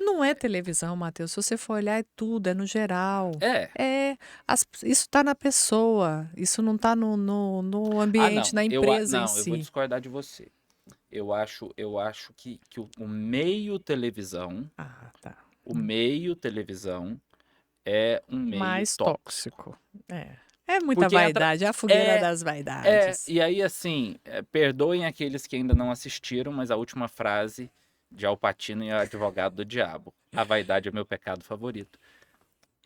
Não é televisão, Matheus. Se você for olhar, é tudo, é no geral. É. É, isso está na pessoa, isso não está no Ah, ambiente, não. na empresa em Não, eu vou si. discordar de você. Eu acho que o meio televisão, Ah, tá. o meio televisão é um meio Mais tóxico. tóxico. É. É muita Porque entra. vaidade, é a fogueira É, das vaidades. e aí assim, perdoem aqueles que ainda não assistiram, mas a última frase de Al Pacino e o Advogado do Diabo. A vaidade é meu pecado favorito.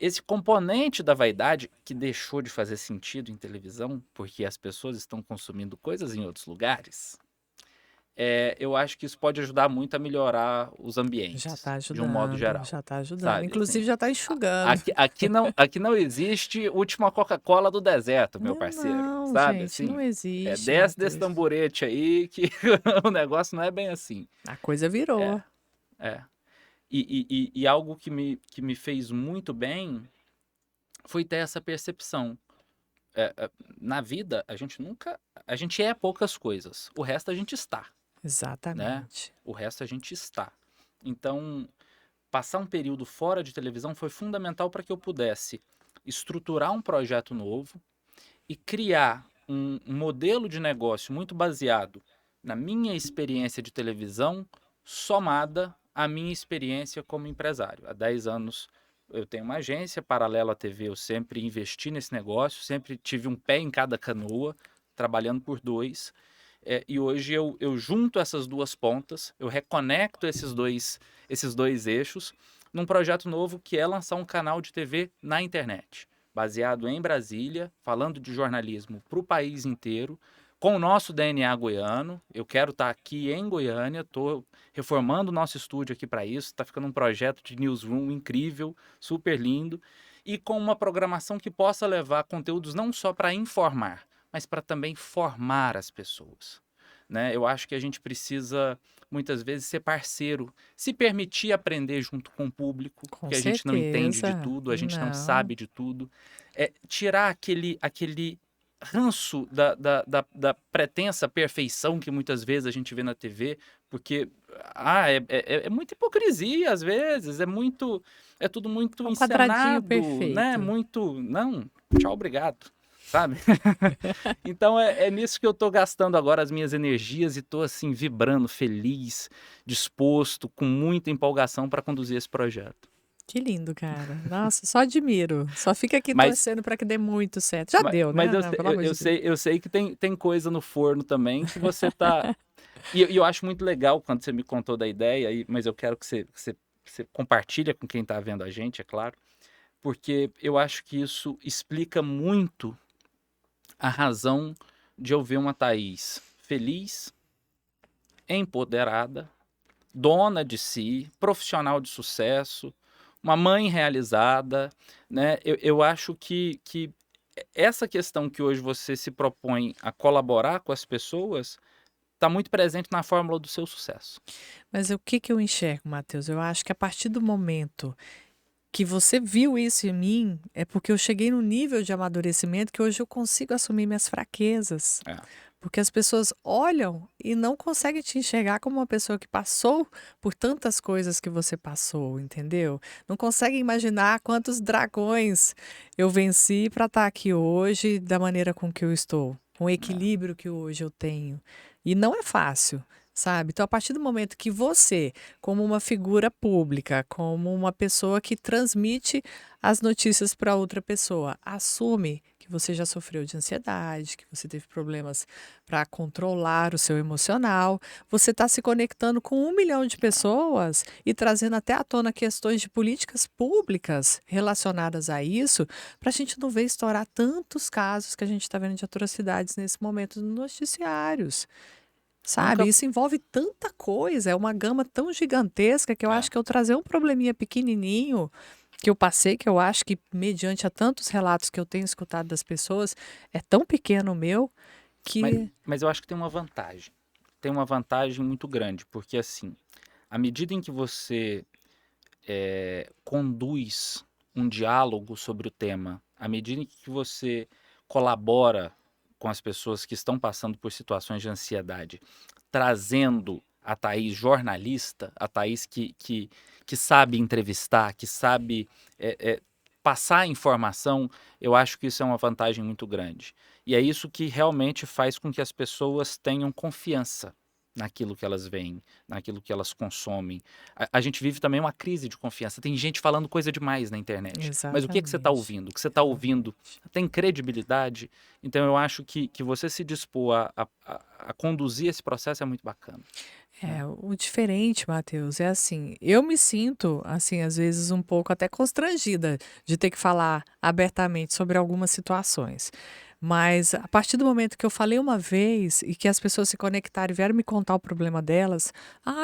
Esse componente da vaidade que deixou de fazer sentido em televisão, porque as pessoas estão consumindo coisas em outros lugares, eu acho que isso pode ajudar muito a melhorar os ambientes, de um modo geral, Já tá ajudando. sabe, assim. Inclusive já tá enxugando. Aqui não existe última Coca-Cola do deserto, meu parceiro, Não, sabe, gente, assim. não existe, Desce desse Matheus. tamborete aí que o negócio não é bem assim. A coisa É, virou. é. E algo que me fez muito bem foi ter essa percepção. Na vida, a gente é poucas coisas, o resto a gente está, né? Exatamente. O resto a gente está. Então, passar um período fora de televisão foi fundamental para que eu pudesse estruturar um projeto novo e criar um modelo de negócio muito baseado na minha experiência de televisão, somada à minha experiência como empresário. Há 10 anos eu tenho uma agência paralela à TV, eu sempre investi nesse negócio, sempre tive um pé em cada canoa, trabalhando por dois. E hoje eu junto essas duas pontas, eu reconecto esses dois eixos num projeto novo que é lançar um canal de TV na internet, baseado em Brasília, falando de jornalismo para o país inteiro, com o nosso DNA goiano. Eu quero estar aqui em Goiânia, estou reformando o nosso estúdio aqui para isso, está ficando um projeto de newsroom incrível, super lindo, e com uma programação que possa levar conteúdos não só para informar, mas para também formar as pessoas, né? Eu acho que a gente precisa, muitas vezes, ser parceiro, se permitir aprender junto com o público, Com porque a gente não entende de certeza. tudo, a gente não Não. sabe de tudo. Tirar aquele ranço da pretensa perfeição que muitas vezes a gente vê na TV, porque é muita hipocrisia às vezes, é tudo É muito um quadradinho encenado, né? perfeito. Muito, não, tchau, obrigado, sabe? Então é nisso que eu tô gastando agora as minhas energias e tô assim vibrando, feliz, disposto, com muita empolgação para conduzir esse projeto. Que lindo, cara. Nossa, só admiro. Só fica aqui Mas torcendo para que dê muito certo. Já ma deu, mas né? eu Não, sei pelo eu amor eu de Deus. sei eu sei que tem coisa no forno também que você tá e eu acho muito legal quando você me contou da ideia, mas eu quero que você compartilha com quem tá vendo a gente, é claro, porque eu acho que isso explica muito a razão de eu ver uma Thaís feliz, empoderada, dona de si, profissional de sucesso, uma mãe realizada, né? Eu acho que essa questão que hoje você se propõe a colaborar com as pessoas está muito presente na fórmula do seu sucesso. Mas o que que eu enxergo, Matheus? Eu acho que a partir do momento que você viu isso em mim, é porque eu cheguei num nível de amadurecimento que hoje eu consigo assumir minhas fraquezas. É, Porque as pessoas olham e não conseguem te enxergar como uma pessoa que passou por tantas coisas que você passou, entendeu? Não conseguem imaginar quantos dragões eu venci para estar aqui hoje da maneira com que eu estou, com o é. equilíbrio que hoje eu tenho. E não é fácil, sabe? Então, a partir do momento que você, como uma figura pública, como uma pessoa que transmite as notícias para outra pessoa, assume que você já sofreu de ansiedade, que você teve problemas para controlar o seu emocional, você está se conectando com 1 milhão de pessoas e trazendo até à tona questões de políticas públicas relacionadas a isso, para a gente não ver estourar tantos casos que a gente está vendo de atrocidades nesse momento nos noticiários. Sabe, Nunca. isso envolve tanta coisa, é uma gama tão gigantesca que eu É. acho que eu trazer um probleminha pequenininho que eu passei, que eu acho que mediante a tantos relatos que eu tenho escutado das pessoas, é tão pequeno o meu Mas, que mas eu acho que tem uma vantagem. Tem uma vantagem muito grande, porque assim, à medida em que você conduz um diálogo sobre o tema, à medida em que você colabora com as pessoas que estão passando por situações de ansiedade, trazendo a Thaís jornalista, a Thaís que sabe entrevistar, que sabe passar informação, eu acho que isso é uma vantagem muito grande. E é isso que realmente faz com que as pessoas tenham confiança naquilo que elas veem, naquilo que elas consomem. A gente vive também uma crise de confiança. Tem gente falando coisa demais na internet. Mas o que você está Exatamente. ouvindo? O que você está ouvindo tem credibilidade? Então eu acho que você se dispor a conduzir esse processo é muito bacana. Né? O diferente, Matheus, é assim, eu me sinto, assim, às vezes um pouco até constrangida de ter que falar abertamente sobre algumas situações. Mas a partir do momento que eu falei uma vez e que as pessoas se conectaram e vieram me contar o problema delas,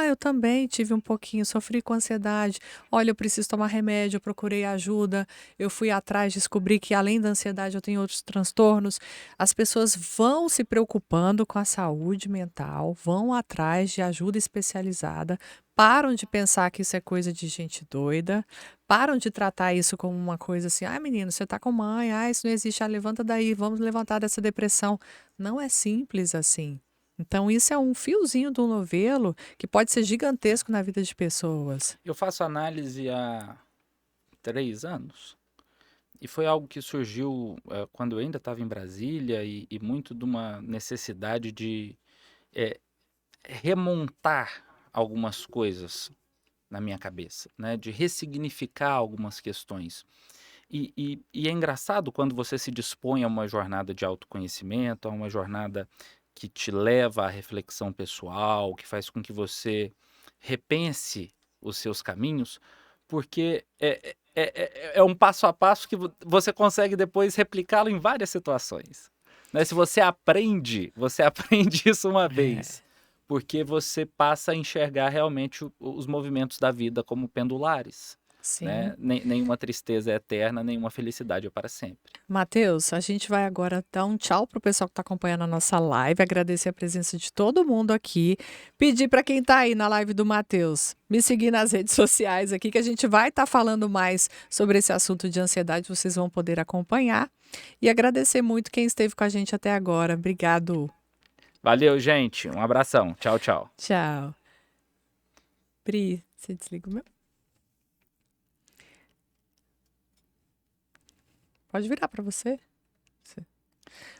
eu também tive um pouquinho, sofri com ansiedade. Olha, eu preciso tomar remédio, eu procurei ajuda, eu fui atrás, descobri que além da ansiedade eu tenho outros transtornos. As pessoas vão se preocupando com a saúde mental, vão atrás de ajuda especializada, param de pensar que isso é coisa de gente doida, param de tratar isso como uma coisa assim: "Ai, menino, você tá com mãe, isso não existe, levanta daí, vamos levantar dessa depressão". Não é simples assim. Então isso é um fiozinho do novelo que pode ser gigantesco na vida de pessoas. Eu faço análise há 3 anos. E foi algo que surgiu quando eu ainda estava em Brasília e muito de uma necessidade de eh, remontar algumas coisas na minha cabeça, né? De ressignificar algumas questões. E é engraçado quando você se dispõe a uma jornada de autoconhecimento, a uma jornada que te leva à reflexão pessoal, que faz com que você repense os seus caminhos, porque é um passo a passo que você consegue depois replicá-lo em várias situações. Né? Se você aprende isso uma É, vez, porque você passa a enxergar realmente os movimentos da vida como pendulares. Né? sim. Nenhuma tristeza é eterna, nenhuma felicidade é para sempre. Matheus, a gente vai agora dar um tchau pro pessoal que está acompanhando a nossa live, agradecer a presença de todo mundo aqui, pedir para quem está aí na live do Matheus, me seguir nas redes sociais aqui, que a gente vai estar falando mais sobre esse assunto de ansiedade, vocês vão poder acompanhar. E agradecer muito quem esteve com a gente até agora. Obrigado. Valeu, gente. Um abração. Tchau, tchau. Tchau. Pri, você desliga o meu? Pode virar para você.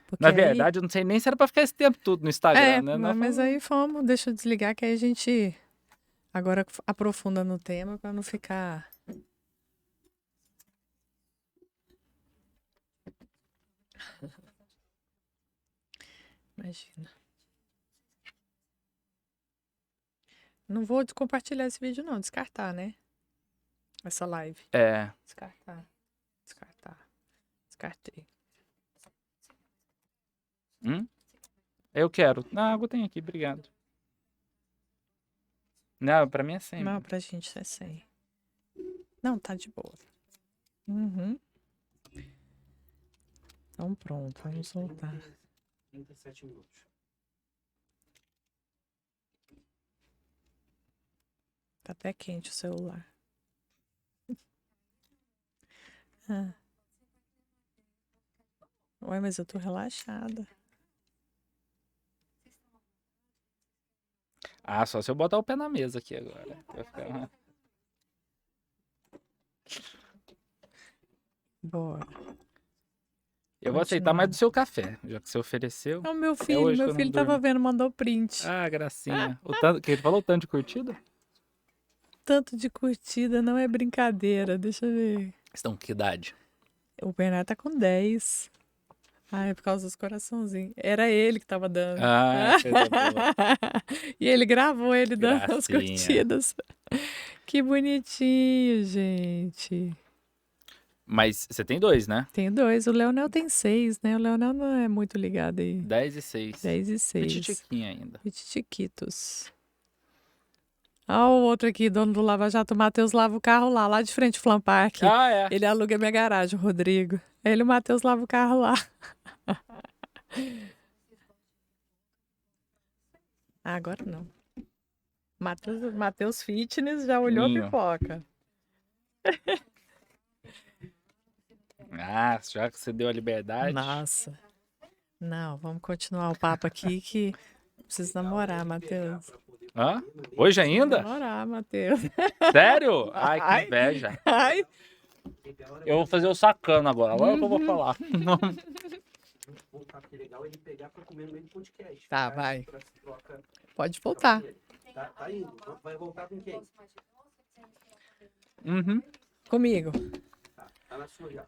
Porque Na aí. verdade, eu não sei nem se era para ficar esse tempo todo no Instagram, né? Mas aí vamos, deixa eu desligar que aí a gente agora aprofunda no tema para não ficar. Imagina. Não vou compartilhar esse vídeo, não. Descartar, né? Essa live. É. Descartar. Descartar. Descartei. Eu quero. A água tem aqui, obrigado. Não, pra mim é sempre. Não, pra gente é 100. Não, tá de boa. Uhum. Então pronto, vamos voltar. 37 minutos. Tá até quente o celular. Ah. Ué, mas eu tô relaxada. Só se eu botar o pé na mesa aqui agora. Vai ficar... Bora. Eu vou aceitar mais do seu café, já que você ofereceu. É o meu É filho, hoje que meu eu não filho tava durmo. vendo, mandou print. Gracinha. O tanto, que ele falou o tanto de curtida? Tanto de curtida, não é brincadeira. Deixa eu ver. Estão com que idade? O Bernardo tá com 10. É por causa dos coraçãozinhos. Era ele que tava dando. Coisa boa. E ele gravou ele dando as Gracinha. curtidas. Que bonitinho, gente. Mas você tem 2, né? Tenho 2. O Leonel tem 6, né? O Leonel não é muito ligado aí. 10 e 6. 10 e 6. Pititiquinha ainda. Pititiquitos. Olha o outro aqui, dono do Lava Jato, o Matheus lava o carro lá de frente ao Flam Park. É. Ele aluga minha garagem, o Rodrigo. Ele e o Matheus lava o carro lá. Agora não. Matheus Fitness já olhou a Ninho. pipoca. Já que você deu a liberdade. Nossa. Não, vamos continuar o papo aqui que preciso namorar, Matheus. Hã? Hoje ainda? Demorar, Matheus. Sério? Ai, que Ai, inveja. ai. Eu vou fazer o sacana agora. Agora que eu vou Uhum. falar. Voltar, porque é legal ele pegar pra comer no meio do podcast. Tá, vai. Pra se troca Pode com voltar. ele. Tá indo. Vai voltar com quem? Uhum. Comigo. Tá na sua já.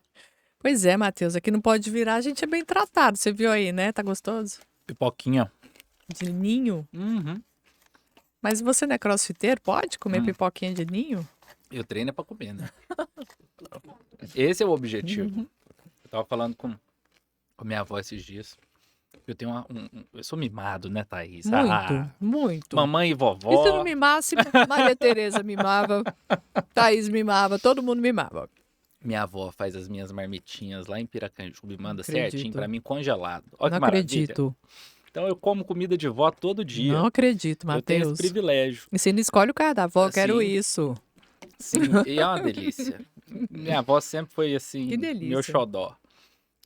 Pois é, Matheus, aqui não Pode Virar, a gente é bem tratado. Você viu aí, né? Tá gostoso? Pipoquinha. De ninho. Uhum. Mas você não é crossfiteiro? Pode comer pipoquinha de ninho? Eu treino é pra comer, né? Esse é o objetivo. Eu tava falando com minha avó esses dias. Eu tenho eu sou mimado, né, Thaís? Muito, muito. Mamãe e E se não vovó. mimasse, Maria Tereza mimava, Thaís mimava, todo mundo mimava. Minha avó faz as minhas marmitinhas lá em Piracanjuba e manda Acredito. certinho pra mim congelado. Olha Não que maravilha. acredito. Então eu como comida de vó todo dia. Não acredito, Eu tenho esse Matheus. privilégio. E você não escolhe o cara da avó, eu quero Sim. isso. Sim, e é uma delícia. Minha avó sempre foi assim, Que delícia. meu xodó.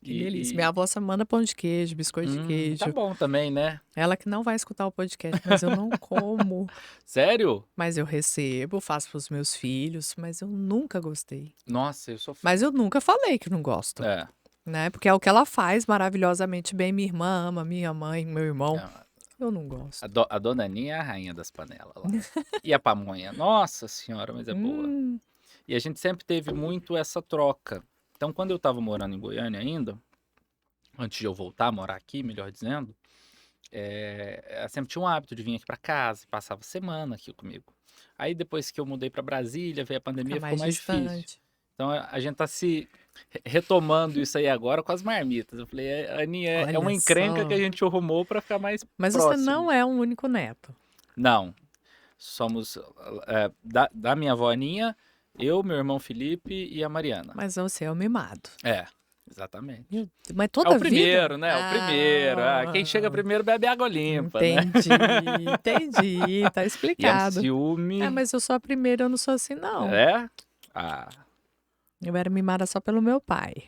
Que delícia. Minha avó só manda pão de queijo, biscoito de queijo. Tá bom também, né? Ela que não vai escutar o podcast, mas eu não como. Sério? Mas eu recebo, faço pros meus filhos, mas eu nunca gostei. Nossa, eu sou fã. Mas eu nunca falei que não gosto, É. né? Porque é o que ela faz maravilhosamente bem. Minha irmã ama, minha mãe, meu irmão. É. Eu não gosto. A dona Aninha é a rainha das panelas lá. E a pamonha? Nossa senhora, mas é boa. E a gente sempre teve muito essa troca. Então, quando eu tava morando em Goiânia ainda, antes de eu voltar a morar aqui, melhor dizendo, eu sempre tinha um hábito de vir aqui pra casa, passava semana aqui comigo. Aí depois que eu mudei pra Brasília, veio a pandemia, Fica ficou mais difícil. distante. Então a gente tá se retomando isso aí agora com as marmitas. Eu falei, Aninha, é uma Olha encrenca só. que a gente arrumou pra ficar mais Mas próximo. você não é um único neto. Não. Somos da minha avó Aninha, eu, meu irmão Felipe e a Mariana. Mas você é o mimado. É, exatamente. Mas É toda o vida... primeiro, né? O primeiro. Quem chega primeiro bebe água limpa, né? Entendi. Tá E é um explicado. ciúme. Mas eu sou a primeira, eu não sou assim, não. É? Eu era mimada só pelo meu pai.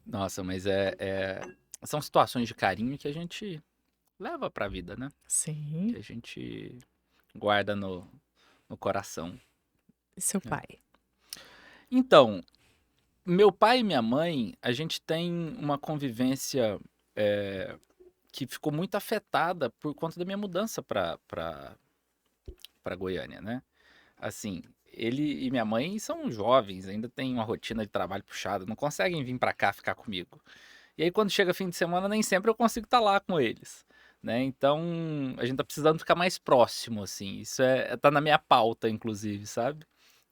Nossa, mas são situações de carinho que a gente leva pra vida, né? Sim. Que a gente guarda no coração. E seu pai? Então, meu pai e minha mãe, a gente tem uma convivência que ficou muito afetada por conta da minha mudança pra Goiânia, né? Assim, ele e minha mãe são jovens, ainda têm uma rotina de trabalho puxada, não conseguem vir pra cá ficar comigo. E aí, quando chega fim de semana, nem sempre eu consigo estar lá com eles, né? Então, a gente tá precisando ficar mais próximo, assim. Isso tá na minha pauta, inclusive, sabe?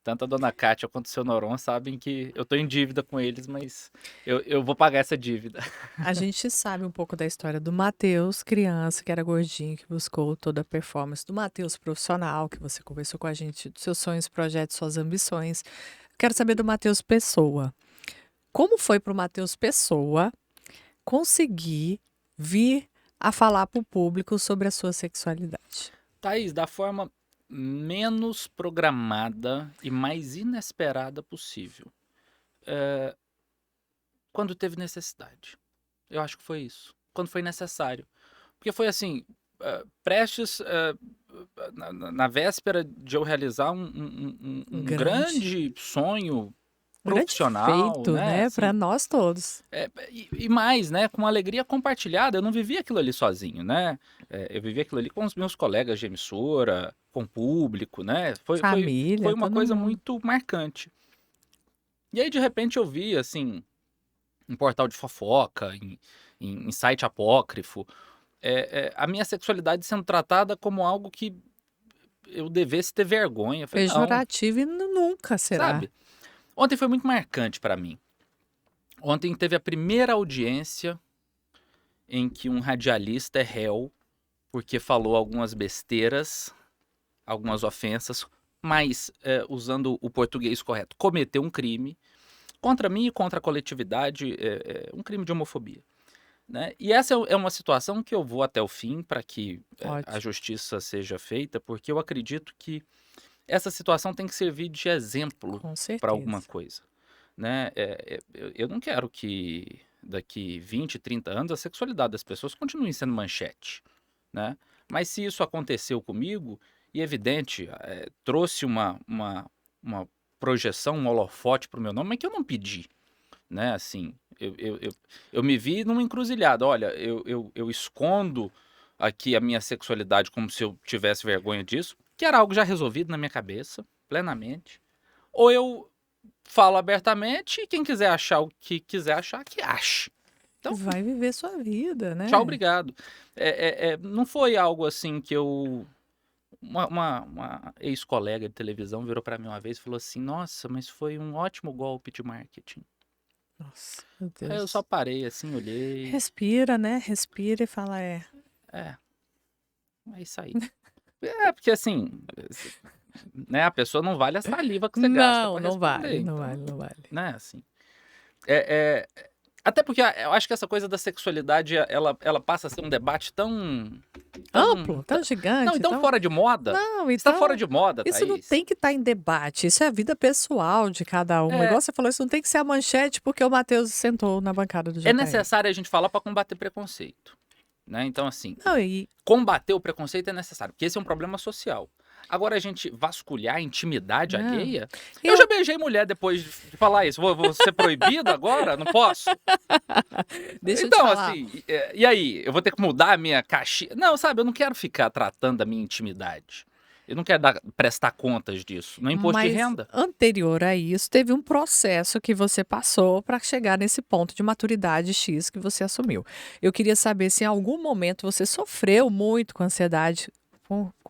Tanto a dona Kátia quanto o seu Noron sabem que eu tô em dívida com eles, mas eu vou pagar essa dívida. A gente sabe um pouco da história do Matheus, criança, que era gordinho, que buscou toda a performance. Do Matheus, profissional, que você conversou com a gente, dos seus sonhos, projetos, suas ambições. Quero saber do Matheus Pessoa. Como foi pro Matheus Pessoa conseguir vir a falar pro público sobre a sua sexualidade? Thaís, da forma menos programada e mais inesperada possível. Quando teve necessidade. Eu acho que foi isso. Quando foi necessário. Porque foi assim, prestes na véspera de eu realizar um grande sonho profissional, grande feito, né? Assim, Para nós todos. e mais, né? Com uma alegria compartilhada. Eu não vivia aquilo ali sozinho, né? Eu vivia aquilo ali com os meus colegas de emissora, com o público, né? Família, foi uma todo coisa mundo. muito marcante. E aí, de repente, eu vi, assim, um portal de fofoca, em site apócrifo, a minha sexualidade sendo tratada como algo que eu devesse ter vergonha. Eu falei, não, Pejorativo e nunca será. sabe? Ontem foi muito marcante pra mim. Ontem teve a primeira audiência em que um radialista é réu porque falou algumas besteiras, algumas ofensas, mas, usando o português correto, cometeu um crime contra mim e contra a coletividade, um crime de homofobia, né? E essa é uma situação que eu vou até o fim para que a Ótimo. justiça seja feita, porque eu acredito que essa situação tem que servir de exemplo Com certeza. para alguma coisa, né? Eu não quero que daqui 20, 30 anos a sexualidade das pessoas continue sendo manchete, né? Mas se isso aconteceu comigo e evidente, trouxe uma projeção, um holofote para o meu nome, mas que eu não pedi, né? Assim, eu me vi numa encruzilhada. Olha, eu escondo aqui a minha sexualidade como se eu tivesse vergonha disso, que era algo já resolvido na minha cabeça, plenamente. Ou eu falo abertamente e quem quiser achar o que quiser achar, que ache. Então, Vai viver sua vida, tchau, né? obrigado. Não foi algo assim que eu. Uma ex-colega de televisão virou para mim uma vez e falou assim: Nossa, mas foi um ótimo golpe de marketing. Nossa, meu Aí eu só Deus. parei assim, olhei. Respira, né? Respira e fala, É isso aí. Porque assim, né, a pessoa não vale a saliva que você gasta Não, para não responder. vale, não Então, vale, não vale. né, assim. Até porque eu acho que essa coisa da sexualidade, ela passa a ser um debate tão Amplo, tão não, gigante, então tão... fora de moda. Não, Está fora então, de moda, isso não Thaís. tem que estar em debate, isso é a vida pessoal de cada um. É, Igual você falou, isso não tem que ser a manchete porque o Matheus sentou na bancada do é JR. necessário a gente falar para combater preconceito, né? Então, assim, Não, e combater o preconceito é necessário, porque esse é um problema social. Agora, a gente vasculhar a intimidade não. alheia... E Eu já beijei mulher depois de falar isso. Vou ser proibido agora? Não posso? deixa eu te Então, falar. assim, e aí? Eu vou ter que mudar a minha caixinha? Não, sabe, eu não quero ficar tratando da minha intimidade. Eu não quero prestar contas disso. No imposto de Mas renda. anterior a isso, teve um processo que você passou para chegar nesse ponto de maturidade X que você assumiu. Eu queria saber se em algum momento você sofreu muito com ansiedade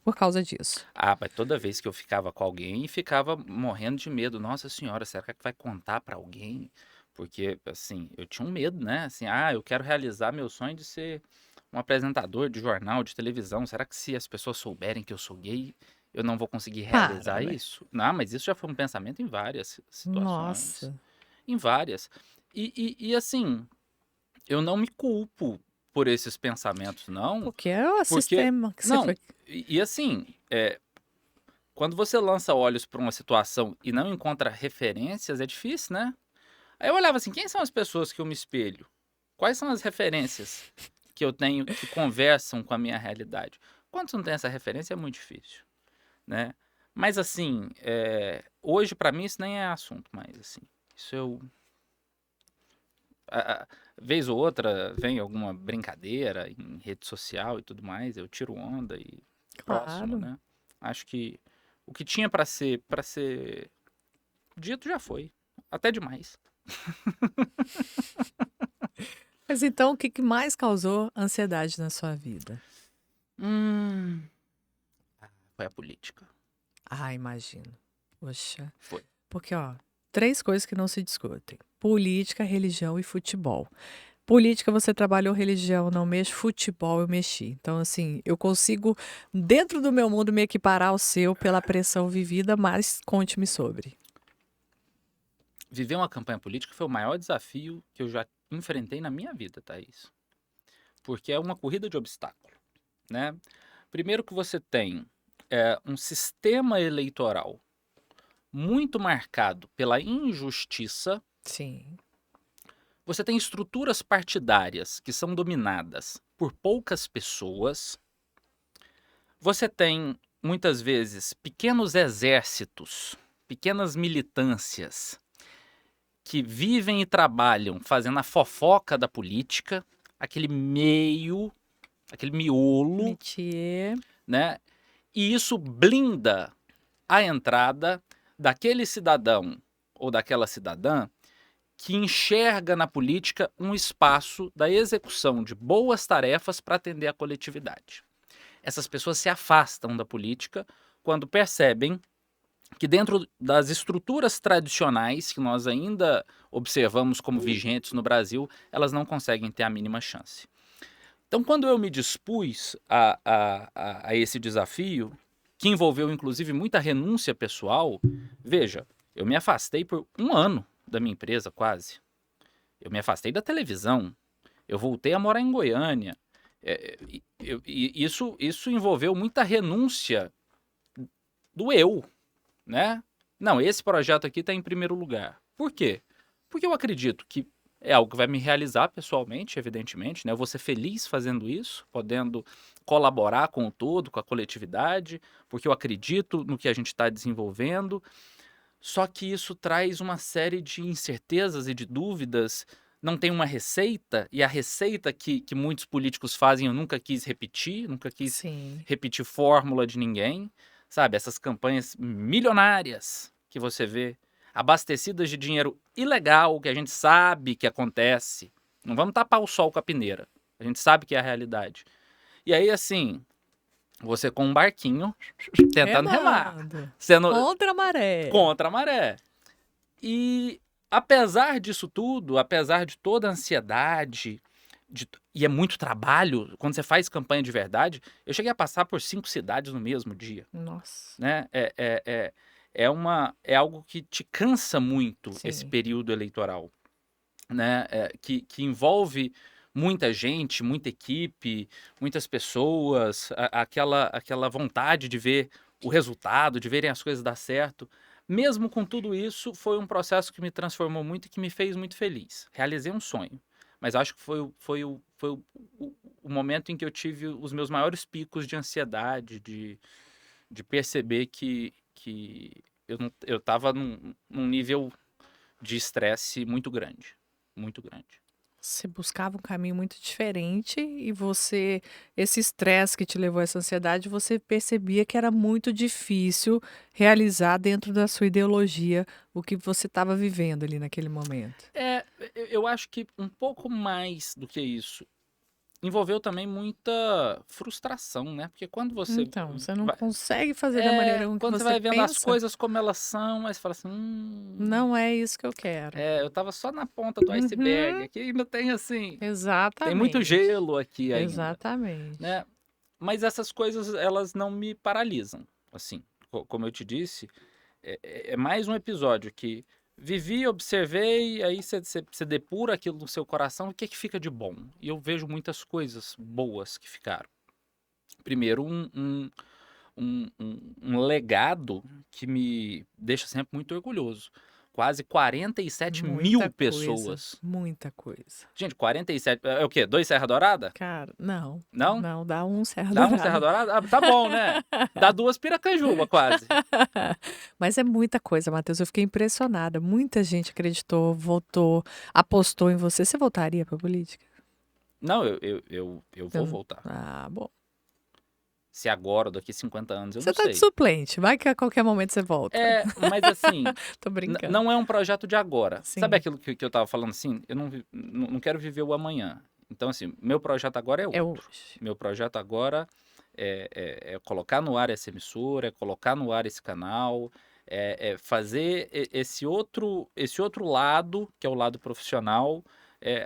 por causa disso. Ah, mas toda vez que eu ficava com alguém, ficava morrendo de medo. Nossa senhora, será que vai contar pra alguém? Porque, assim, eu tinha um medo, né? Assim, eu quero realizar meu sonho de ser um apresentador de jornal, de televisão. Será que se as pessoas souberem que eu sou gay, eu não vou conseguir Para, realizar né? isso? Não, mas isso já foi um pensamento em várias situações. Nossa. Em várias. E assim, eu não me culpo por esses pensamentos, não. Porque é o Porque, sistema que você não, foi. e assim, quando você lança olhos para uma situação e não encontra referências, é difícil, né? Aí eu olhava assim, quem são as pessoas que eu me espelho? Quais são as referências que eu tenho que conversam com a minha realidade? Quando você não tem essa referência, é muito difícil, né? Mas assim, hoje para mim isso nem é assunto mais, assim. Isso eu... Vez ou outra vem alguma brincadeira em rede social e tudo mais, eu tiro onda e próximo, Claro. né? Acho que o que tinha para ser dito já foi, até demais. Mas então, o que que mais causou ansiedade na sua vida? Hum, Foi a política, Ah, imagino. Poxa. foi. Porque, ó, 3 coisas que não se discutem: política, religião e futebol. Política você trabalhou, religião não mexo, futebol eu mexi. Então, assim, eu consigo, dentro do meu mundo, me equiparar ao seu pela pressão vivida, mas conte-me sobre. Viver uma campanha política foi o maior desafio que eu já enfrentei na minha vida, Thaís. Porque é uma corrida de obstáculo, né? Primeiro que você tem um sistema eleitoral muito marcado pela injustiça. Sim. Você tem estruturas partidárias que são dominadas por poucas pessoas. Você tem, muitas vezes, pequenos exércitos, pequenas militâncias que vivem e trabalham fazendo a fofoca da política, aquele meio, aquele miolo, Métier. né? E isso blinda a entrada daquele cidadão ou daquela cidadã que enxerga na política um espaço da execução de boas tarefas para atender a coletividade. Essas pessoas se afastam da política quando percebem que dentro das estruturas tradicionais que nós ainda observamos como vigentes no Brasil, elas não conseguem ter a mínima chance. Então, quando eu me dispus a esse desafio, que envolveu inclusive muita renúncia pessoal, veja, eu me afastei por 1 ano da minha empresa, quase. Eu me afastei da televisão. Eu voltei a morar em Goiânia. Isso envolveu muita renúncia do eu, né? Não, esse projeto aqui está em primeiro lugar. Por quê? Porque eu acredito que é algo que vai me realizar pessoalmente, evidentemente, né? Eu vou ser feliz fazendo isso, podendo colaborar com o todo, com a coletividade, porque eu acredito no que a gente está desenvolvendo. Só que isso traz uma série de incertezas e de dúvidas. Não tem uma receita, e a receita que muitos políticos fazem eu nunca quis repetir, nunca quis Sim. repetir fórmula de ninguém, sabe? Essas campanhas milionárias que você vê, abastecidas de dinheiro ilegal, que a gente sabe que acontece. Não vamos tapar o sol com a peneira. A gente sabe que é a realidade. E aí, assim, você com um barquinho tentando remar, Remando. sendo Contra a maré. contra a maré. E apesar disso tudo, apesar de toda a ansiedade, e é muito trabalho, quando você faz campanha de verdade, eu cheguei a passar por 5 cidades no mesmo dia, Nossa. né? É algo que te cansa muito esse Sim. período eleitoral, né? Que envolve muita gente, muita equipe, muitas pessoas, aquela vontade de ver o resultado, de verem as coisas dar certo. Mesmo com tudo isso, foi um processo que me transformou muito e que me fez muito feliz. Realizei um sonho, mas acho que foi o momento em que eu tive os meus maiores picos de ansiedade, de perceber que eu estava num nível de estresse muito grande, muito grande. Você buscava um caminho muito diferente e você esse estresse que te levou a essa ansiedade, você percebia que era muito difícil realizar dentro da sua ideologia o que você estava vivendo ali naquele momento. Eu acho que um pouco mais do que isso, envolveu também muita frustração, né, porque quando você Então, você não vai consegue fazer da maneira com que quando você você vai vendo as pensa, coisas como elas são, aí você fala assim: não é isso que eu quero. eu estava só na ponta do iceberg, Uhum, aqui ainda tem assim, tem muito exatamente, gelo aqui ainda", exatamente. né. Mas essas coisas elas não me paralisam, assim, como eu te disse, é mais um episódio que vivi, observei, aí você depura aquilo no seu coração, o que é que fica de bom? E eu vejo muitas coisas boas que ficaram. Primeiro, um legado que me deixa sempre muito orgulhoso. Quase 47.000 Muita coisa, pessoas. muita coisa. Gente, 47, é o quê? 2 Serra Dourada? Cara, não, Não? não, dá um Serra Dá um Serra Dourada. Dourada? Ah, tá bom, né? Dá 2 Piracanjuba quase. Mas é muita coisa, Matheus, eu fiquei impressionada, muita gente acreditou, votou, apostou em você. Você voltaria pra política? Não, eu Você vou não voltar. bom. Se agora ou daqui 50 anos, eu Você não tá de sei. suplente, vai que a qualquer momento você volta. Mas assim, Tô brincando. não é um projeto de agora. Sabe Sim, aquilo que eu tava falando assim? Eu não quero viver o amanhã. Então, assim, meu projeto agora é é outro. hoje. Meu projeto agora é colocar no ar essa emissora, é colocar no ar esse canal, é fazer esse outro lado, que é o lado profissional,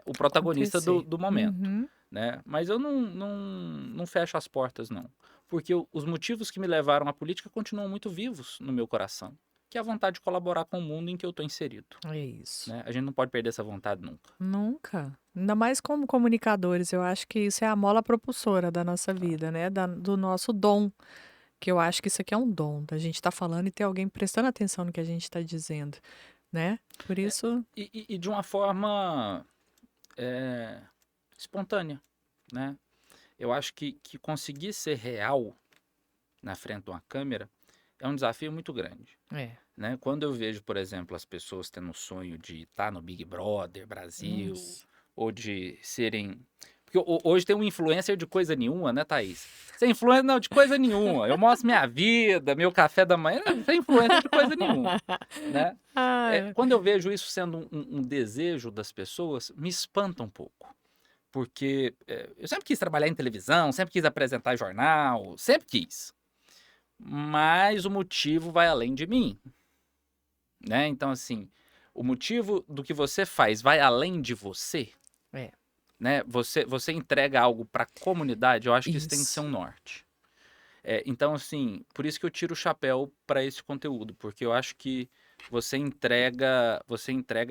o protagonista do, Acontecer. do momento, Uhum. né? Mas eu não fecho as portas, não. Porque os motivos que me levaram à política continuam muito vivos no meu coração, que é a vontade de colaborar com o mundo em que eu estou inserido, É isso. né? A gente não pode perder essa vontade nunca. Nunca. Ainda mais como comunicadores, eu acho que isso é a mola propulsora da nossa vida, né? Do nosso dom. Que eu acho que isso aqui é um dom, da gente estar falando e ter alguém prestando atenção no que a gente está dizendo, né? Por É, isso, e de uma forma é, espontânea, né? Eu acho que conseguir ser real na frente de uma câmera é um desafio muito grande, é. né? Quando eu vejo, por exemplo, as pessoas tendo o sonho de estar no Big Brother Brasil, Nossa. ou de serem... Porque hoje tem um influencer de coisa nenhuma, né, Thaís? Você é influencer, não, de coisa nenhuma. Eu mostro minha vida, meu café da manhã, você é influencer de coisa nenhuma, né? Ah, Quando eu vejo isso sendo um desejo das pessoas, me espanta um pouco. Porque eu sempre quis trabalhar em televisão, sempre quis apresentar jornal, sempre quis. Mas o motivo vai além de mim, né? Então, assim, o motivo do que você faz vai além de você, é. né? Você entrega algo para a comunidade, eu acho que isso tem que ser Isso. um norte. Então, assim, por isso que eu tiro o chapéu para esse conteúdo, porque eu acho que você entrega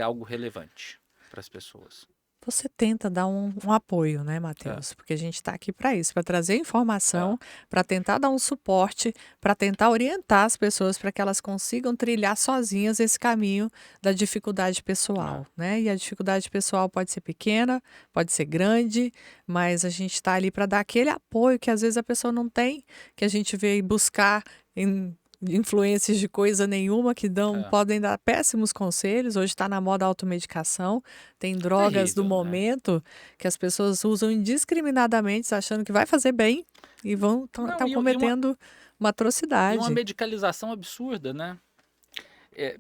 algo relevante para as pessoas. Você tenta dar um apoio, né, É, Matheus? Porque a gente está aqui para isso, para trazer é, informação, para tentar dar um suporte, para tentar orientar as pessoas para que elas consigam trilhar sozinhas esse caminho da dificuldade é. pessoal, né? E a dificuldade pessoal pode ser pequena, pode ser grande, mas a gente está ali para dar aquele apoio que às vezes a pessoa não tem, que a gente veio buscar em influências de coisa nenhuma que É. podem dar péssimos conselhos. Hoje está na moda a automedicação. Tem drogas do Terrível, né? momento que as pessoas usam indiscriminadamente, achando que vai fazer bem e Não, estão cometendo uma e uma atrocidade. medicalização absurda, né?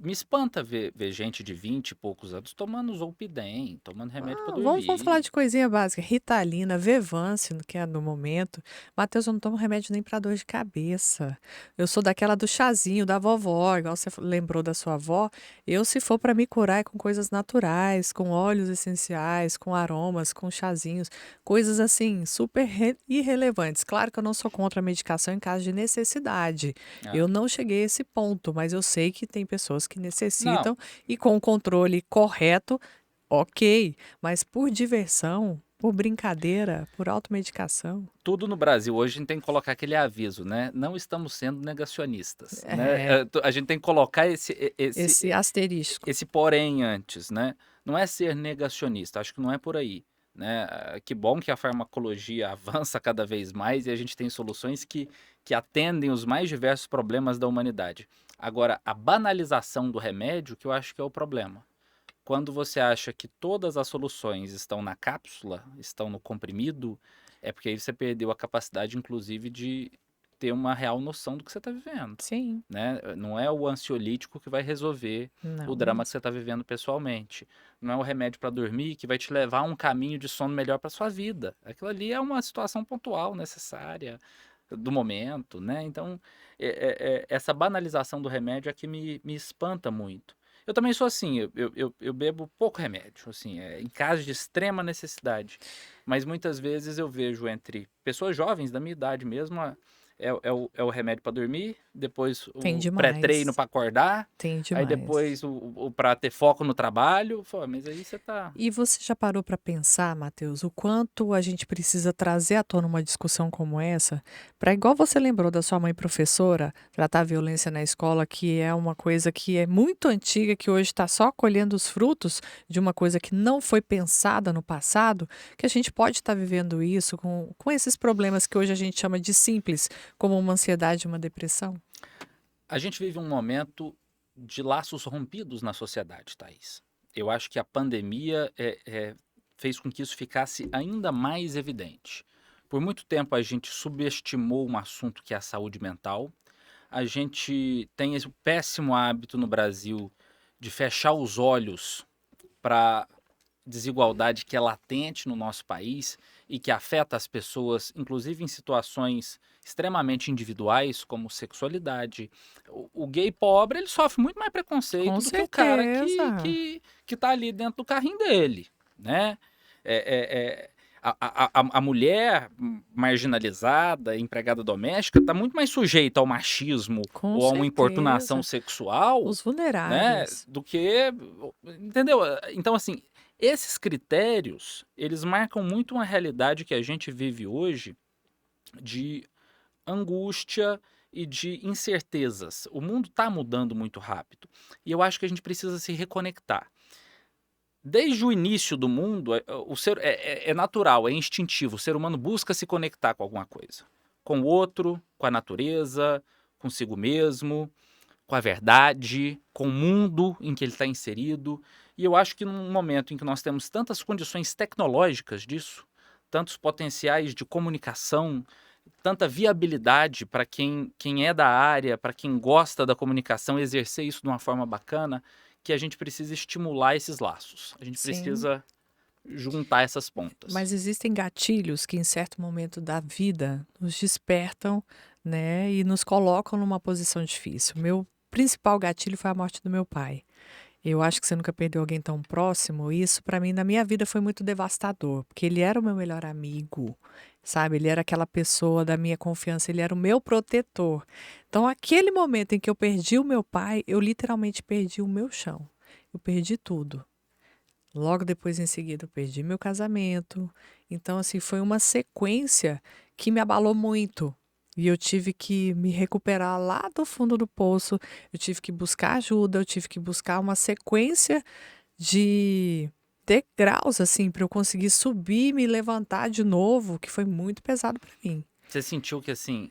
Me espanta ver gente de 20 e poucos anos tomando Zolpidem, tomando remédio para Ah, vamos falar dormir. de coisinha básica. Ritalina, Vevance, que é no momento. Matheus, eu não tomo remédio nem para dor de cabeça. Eu sou daquela do chazinho da vovó, igual você lembrou da sua avó. Eu, se for para me curar, é com coisas naturais, com óleos essenciais, com aromas, com chazinhos, coisas assim, super irrelevantes. Claro que eu não sou contra a medicação em caso de necessidade. É. Eu não cheguei a esse ponto, mas eu sei que tem pessoas que Não, necessitam e com o controle correto. Ok, mas por diversão, por brincadeira, por automedicação, tudo no Brasil hoje a gente tem que colocar aquele aviso, né? Não estamos sendo negacionistas, né? é A gente tem que colocar esse asterisco. esse porém antes, né? Não é ser negacionista, acho que não é por aí, né? Que bom que a farmacologia avança cada vez mais e a gente tem soluções que atendem os mais diversos problemas da humanidade. Agora, a banalização do remédio que eu acho que é o problema. Quando você acha que todas as soluções estão na cápsula, estão no comprimido, é porque aí você perdeu a capacidade, inclusive, de ter uma real noção do que você está vivendo, Sim, né? Não é o ansiolítico que vai resolver o não drama que mesmo. você está vivendo pessoalmente. Não é o remédio para dormir que vai te levar a um caminho de sono melhor para sua vida. Aquilo ali é uma situação pontual, necessária, do momento, né? Então, essa banalização do remédio é que me espanta muito. Eu também sou assim, eu bebo pouco remédio, assim, em caso de extrema necessidade. Mas muitas vezes eu vejo entre pessoas jovens da minha idade mesmo, é o remédio para dormir, depois Tem o pré-treino demais, para acordar, tem aí demais. depois o para ter foco no trabalho. Pô, mas aí você tá. E você já parou para pensar, Matheus, o quanto a gente precisa trazer à tona uma discussão como essa, para igual você lembrou da sua mãe professora, tratar a violência na escola, que é uma coisa que é muito antiga, que hoje está só colhendo os frutos de uma coisa que não foi pensada no passado, que a gente pode estar vivendo isso com esses problemas que hoje a gente chama de simples, como uma ansiedade e uma depressão? A gente vive um momento de laços rompidos na sociedade, Thaís. Eu acho que a pandemia fez com que isso ficasse ainda mais evidente. Por muito tempo a gente subestimou um assunto que é a saúde mental. A gente tem esse péssimo hábito no Brasil de fechar os olhos para desigualdade que é latente no nosso país e que afeta as pessoas, inclusive em situações extremamente individuais, como sexualidade. O gay pobre, ele sofre muito mais Com preconceito do que o cara certeza. que tá ali dentro do carrinho dele, né? É, é, é, a mulher marginalizada, empregada doméstica, está muito mais sujeita ao machismo Com ou a uma importunação certeza. sexual, Os né, vulneráveis. do que, entendeu? Então, assim, esses critérios, eles marcam muito uma realidade que a gente vive hoje de angústia e de incertezas. O mundo está mudando muito rápido e eu acho que a gente precisa se reconectar. Desde o início do mundo, é natural, é instintivo. O ser humano busca se conectar com alguma coisa. Com o outro, com a natureza, consigo mesmo, com a verdade, com o mundo em que ele está inserido. E eu acho que num momento em que nós temos tantas condições tecnológicas disso, tantos potenciais de comunicação, tanta viabilidade para quem é da área, para quem gosta da comunicação, exercer isso de uma forma bacana, que a gente precisa estimular esses laços. A gente Sim. precisa juntar essas pontas. Mas existem gatilhos que, em certo momento da vida, nos despertam, né, e nos colocam numa posição difícil. Meu principal gatilho foi a morte do meu pai. Eu acho que você nunca perdeu alguém tão próximo. E isso, para mim, na minha vida foi muito devastador, porque ele era o meu melhor amigo, sabe? Ele era aquela pessoa da minha confiança, ele era o meu protetor. Então, aquele momento em que eu perdi o meu pai, eu literalmente perdi o meu chão. Eu perdi tudo. Logo depois, em seguida, eu perdi meu casamento. Então, assim, foi uma sequência que me abalou muito. E eu tive que me recuperar lá do fundo do poço. Eu tive que buscar ajuda, eu tive que buscar uma sequência de degraus, assim, para eu conseguir subir e me levantar de novo, que foi muito pesado para mim. Você sentiu que assim,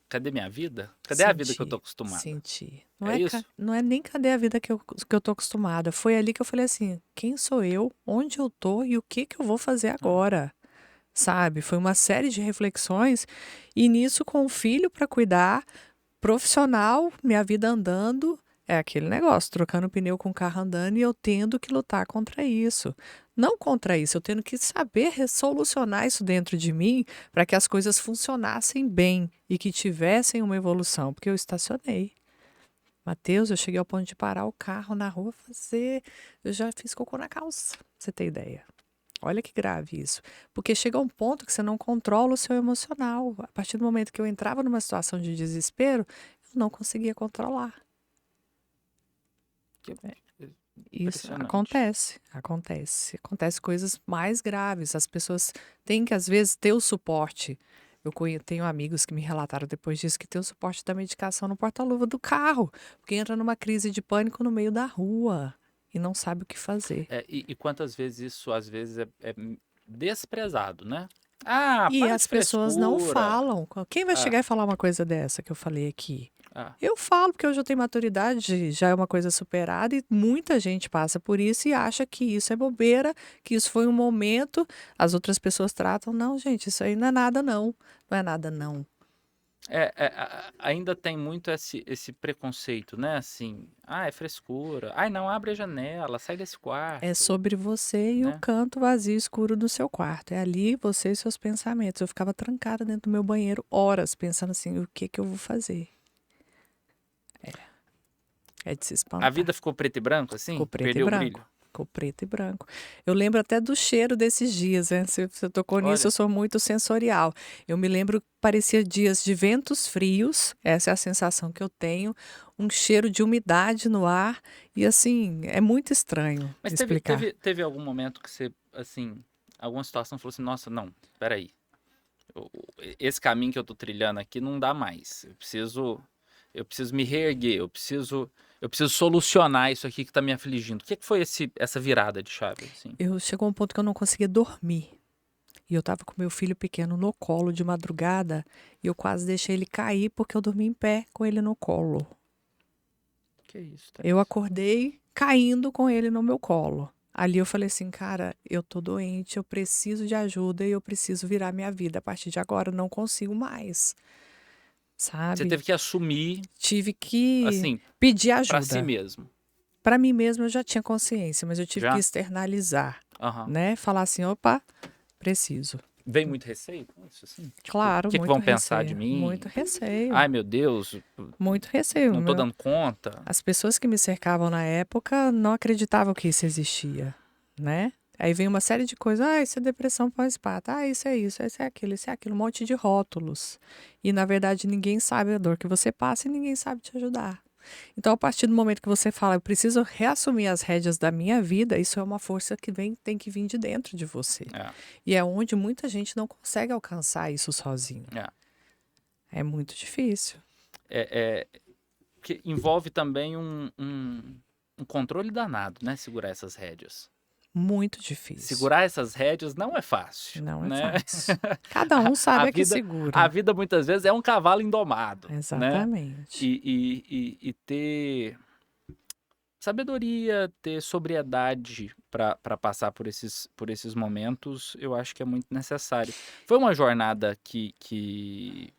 cadê minha vida? Cadê a vida que eu tô Senti, acostumada? senti. É isso? Não é nem cadê a vida que eu tô acostumada. Foi ali que eu falei assim: quem sou eu? Onde eu tô e o que que eu vou fazer agora? Sabe? Foi uma série de reflexões e nisso com o filho para cuidar, profissional, minha vida andando, é aquele negócio, trocando pneu com o carro andando e eu tendo que lutar contra isso. Não contra isso, eu tendo que saber solucionar isso dentro de mim para que as coisas funcionassem bem e que tivessem uma evolução, porque eu estacionei. Mateus, eu cheguei ao ponto de parar o carro na rua, fazer. Eu já fiz cocô na calça, pra você ter ideia. Olha que grave isso. Porque chega um ponto que você não controla o seu emocional. A partir do momento que eu entrava numa situação de desespero, eu não conseguia controlar. Que Isso impressionante. acontece coisas mais graves. As pessoas têm que, às vezes, ter o suporte. Tenho amigos que me relataram depois disso que tem o suporte da medicação no porta-luva do carro, porque entra numa crise de pânico no meio da rua e não sabe o que fazer. E quantas vezes isso, às vezes, é desprezado, né? Ah, E para de as pessoas não frescura. falam. Quem vai Ah, chegar e falar uma coisa dessa que eu falei aqui? ah. Eu falo porque hoje eu tenho maturidade, já é uma coisa superada e muita gente passa por isso e acha que isso é bobeira, que isso foi um momento, as outras pessoas tratam, não, gente, isso aí não é nada não, não é nada não. Ainda tem muito esse preconceito, né? Assim, é frescura. Ai, não, abre a janela, sai desse É quarto, sobre você e o né? canto vazio escuro do seu quarto, é ali você e seus pensamentos. Eu ficava trancada dentro do meu banheiro horas pensando assim, o que que eu vou fazer? É de se A espantar. vida ficou preto e branco, assim? Ficou preto e Perdeu o branco. brilho? Ficou preto e branco. Eu lembro até do cheiro desses dias, né? Você tocou nisso, Olha, eu sou muito sensorial. Eu me lembro que parecia dias de ventos frios, essa é a sensação que eu tenho, um cheiro de umidade no ar, e assim, é muito estranho mas teve, explicar. teve, teve algum momento que você, assim, alguma situação falou assim, nossa, não, peraí. Esse caminho que eu tô trilhando aqui não dá mais. Eu preciso me reerguer, eu preciso solucionar isso aqui que tá me afligindo. O que que foi essa virada de chave, assim? Chegou um ponto que eu não conseguia dormir. E eu estava com meu filho pequeno no colo de madrugada, e eu quase deixei ele cair porque eu dormi em pé com ele no colo. Que isso, Eu Thaís? acordei caindo com ele no meu colo. Ali eu falei assim, cara, eu tô doente, eu preciso de ajuda e eu preciso virar minha vida. A partir de agora, eu não consigo mais, Você sabe? teve que assumir, Tive que assim, pedir pra si ajuda. mesmo. Para mim mesma eu já tinha consciência, mas eu tive que Já? externalizar, Aham. né? Falar assim, opa, preciso. Vem muito receio com isso, assim? Tipo, o Claro, que que vão muito pensar de receio, mim? muito receio, Ai, meu Deus, muito receio. não tô dando conta. As pessoas que me cercavam na época não acreditavam que isso existia, né? Aí vem uma série de coisas, isso é depressão pós-parto, isso é aquilo, um monte de rótulos. E na verdade ninguém sabe a dor que você passa e ninguém sabe te ajudar. Então, a partir do momento que você fala, eu preciso reassumir as rédeas da minha vida, isso é uma força que tem que vir de dentro de você. É, E é onde muita gente não consegue alcançar isso sozinho. é. É muito difícil. Que envolve também um controle danado, né? Segurar essas rédeas. Muito difícil. Segurar essas rédeas não é fácil, Não é né? fácil. Cada um A sabe a que vida, a segura. vida muitas vezes é um cavalo indomado, né? Exatamente. E ter sabedoria, ter sobriedade para passar por esses momentos, eu acho que é muito necessário. Foi uma jornada que te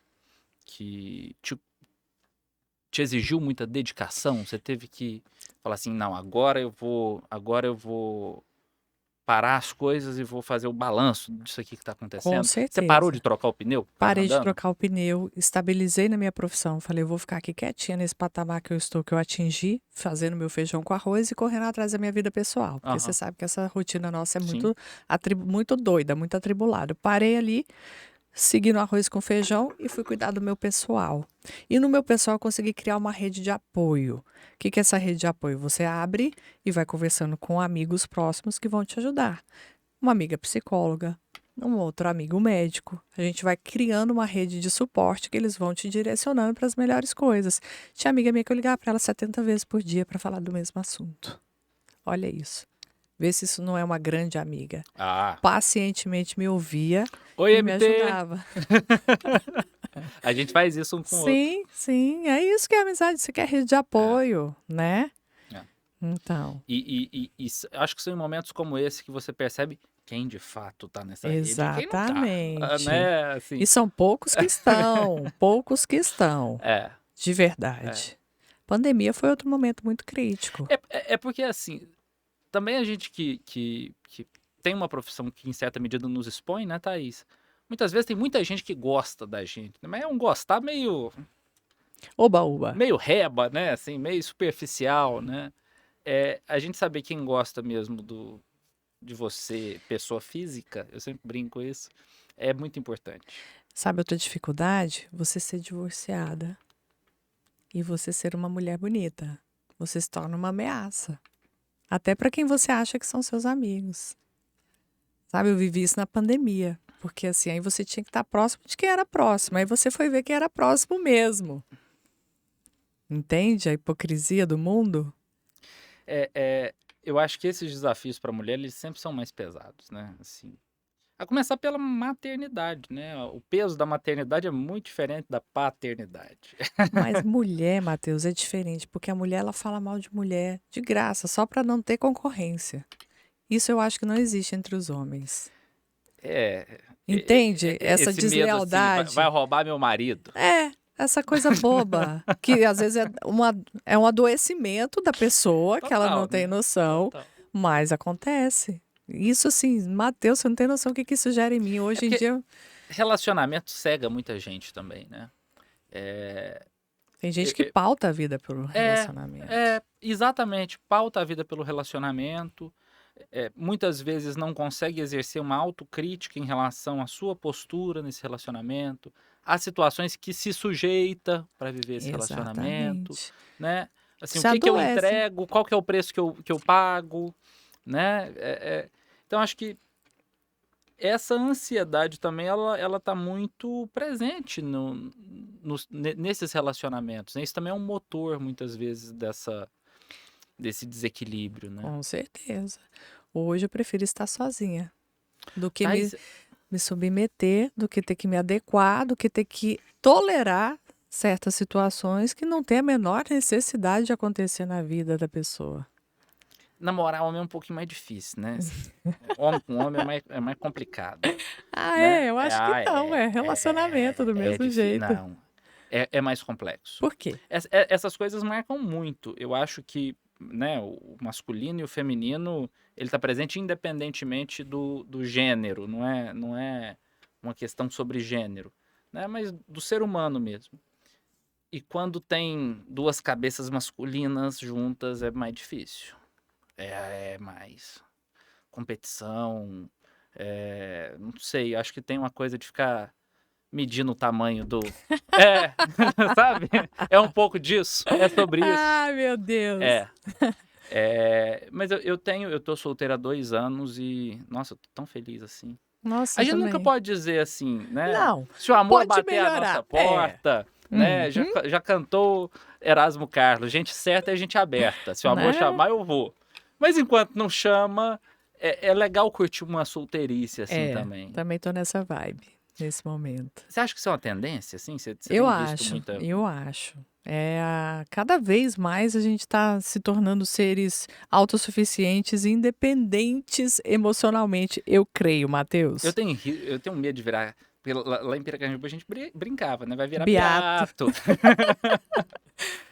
exigiu muita dedicação? Você teve que falar assim, não, agora eu vou parar as coisas e vou fazer o balanço disso aqui que está Com acontecendo. Você parou de certeza. trocar o pneu com o carro Parei de andando? trocar o pneu, estabilizei na minha profissão. Falei, eu vou ficar aqui quietinha nesse patamar que eu estou, que eu atingi, fazendo meu feijão com arroz e correndo atrás da minha vida pessoal. Porque você Aham, sabe que essa rotina nossa é sim. muito doida, muito atribulada. Eu parei ali, segui no arroz com feijão e fui cuidar do meu pessoal. E no meu pessoal eu consegui criar uma rede de apoio. O que que é essa rede de apoio? Você abre e vai conversando com amigos próximos que vão te ajudar. Uma amiga psicóloga, um outro amigo médico. A gente vai criando uma rede de suporte que eles vão te direcionando para as melhores coisas. Tinha amiga minha que eu ligava para ela 70 vezes por dia para falar do mesmo assunto. Olha isso. Vê se isso não é uma grande amiga. Ah, Pacientemente me ouvia oi, e me MT! ajudava. A gente faz isso um com o outro. Sim, sim. É isso que é amizade. Você quer rede de apoio, né? É. Então, Acho que são em momentos como esse que você percebe quem de fato tá nessa rede e quem não tá. exatamente. Né? Assim, E são poucos que estão, poucos que estão, é. de verdade. Pandemia foi outro momento muito crítico. É porque, assim, também a gente que tem uma profissão que, em certa medida, nos expõe, né, Thaís? Muitas vezes tem muita gente que gosta da gente, né? Mas é um gostar meio Oba, oba. reba, né? Assim, meio superficial, né? A gente saber quem gosta mesmo de você, pessoa física, eu sempre brinco isso, é muito importante. Sabe outra dificuldade? Você ser divorciada e você ser uma mulher bonita. Você se torna uma ameaça. Até para quem você acha que são seus amigos. Sabe, eu vivi isso na pandemia. Porque assim, aí você tinha que estar próximo de quem era próximo. Aí você foi ver quem era próximo mesmo. Entende a hipocrisia do mundo? Eu acho que esses desafios para a mulher, eles sempre são mais pesados, né? Assim, a começar pela maternidade, né? O peso da maternidade é muito diferente da paternidade. Mas mulher, Matheus, é diferente. Porque a mulher, ela fala mal de mulher de graça, só para não ter concorrência. Isso eu acho que não existe entre os homens. É, Entende? Essa esse medo assim, deslealdade. vai roubar meu marido. Essa coisa boba, que às vezes é um adoecimento da pessoa, que ela Total, não tem né? noção, Total. mas acontece. Isso assim, Matheus, você não tem noção o que que isso gera em mim. Hoje em porque- dia, Relacionamento cega muita gente também, né? É, tem gente eu- que eu- pauta a vida pelo relacionamento. exatamente, pauta a vida pelo relacionamento. Muitas vezes não consegue exercer uma autocrítica em relação à sua postura nesse relacionamento, às situações que se sujeita para viver esse relacionamento, Exatamente. né? Assim, Se o que que eu adoece. entrego, qual que é o preço que eu pago, né? Então, acho que essa ansiedade também, ela tá muito presente nesses relacionamentos, né? Isso também é um motor, muitas vezes, desse desequilíbrio, né? Com certeza. Hoje eu prefiro estar sozinha do que Thais, me submeter, do que ter que me adequar, do que ter que tolerar certas situações que não tem a menor necessidade de acontecer na vida da pessoa. namorar homem é um pouquinho mais difícil, né? Homem com homem é mais complicado, Ah, né? eu acho que não, é relacionamento do mesmo difícil. jeito. Não, é mais complexo. Por quê? Essas coisas marcam muito. Eu acho que, né, o masculino e o feminino, ele tá presente independentemente do gênero, não é uma questão sobre gênero, né? Mas do ser humano mesmo. E quando tem duas cabeças masculinas juntas, é mais difícil. É mais competição, não sei, acho que tem uma coisa de ficar medindo o tamanho do... sabe? É um pouco disso, é sobre isso. Ai, meu Deus. Mas eu tô solteiro há 2 anos e, nossa, eu tô tão feliz assim. Nossa, A eu gente nunca também. pode dizer assim, né? Não, Se o amor pode bater a nossa melhorar. porta, né? Uhum. Já cantou Erasmo Carlos, gente certa é gente aberta. Se o amor Né? chamar, eu vou. Mas enquanto não chama, é legal curtir uma solteirice assim também. Também tô nessa vibe, nesse momento. Você acha que isso é uma tendência, assim? Você Eu tem visto acho, muita... eu acho. Cada vez mais a gente está se tornando seres autossuficientes e independentes emocionalmente, eu creio, Matheus. Eu tenho medo de virar... porque lá em Piracanjuba a gente brincava, né? Vai virar Beato. beato.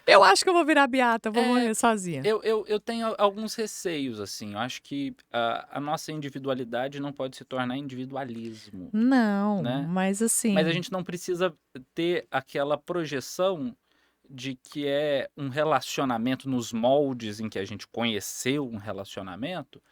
Eu acho que eu vou virar beata, vou morrer sozinha. Eu tenho alguns receios, assim. Eu acho que a nossa individualidade não pode se tornar individualismo, Não, né? mas assim, Mas a gente não precisa ter aquela projeção de que é um relacionamento nos moldes em que a gente conheceu um relacionamento,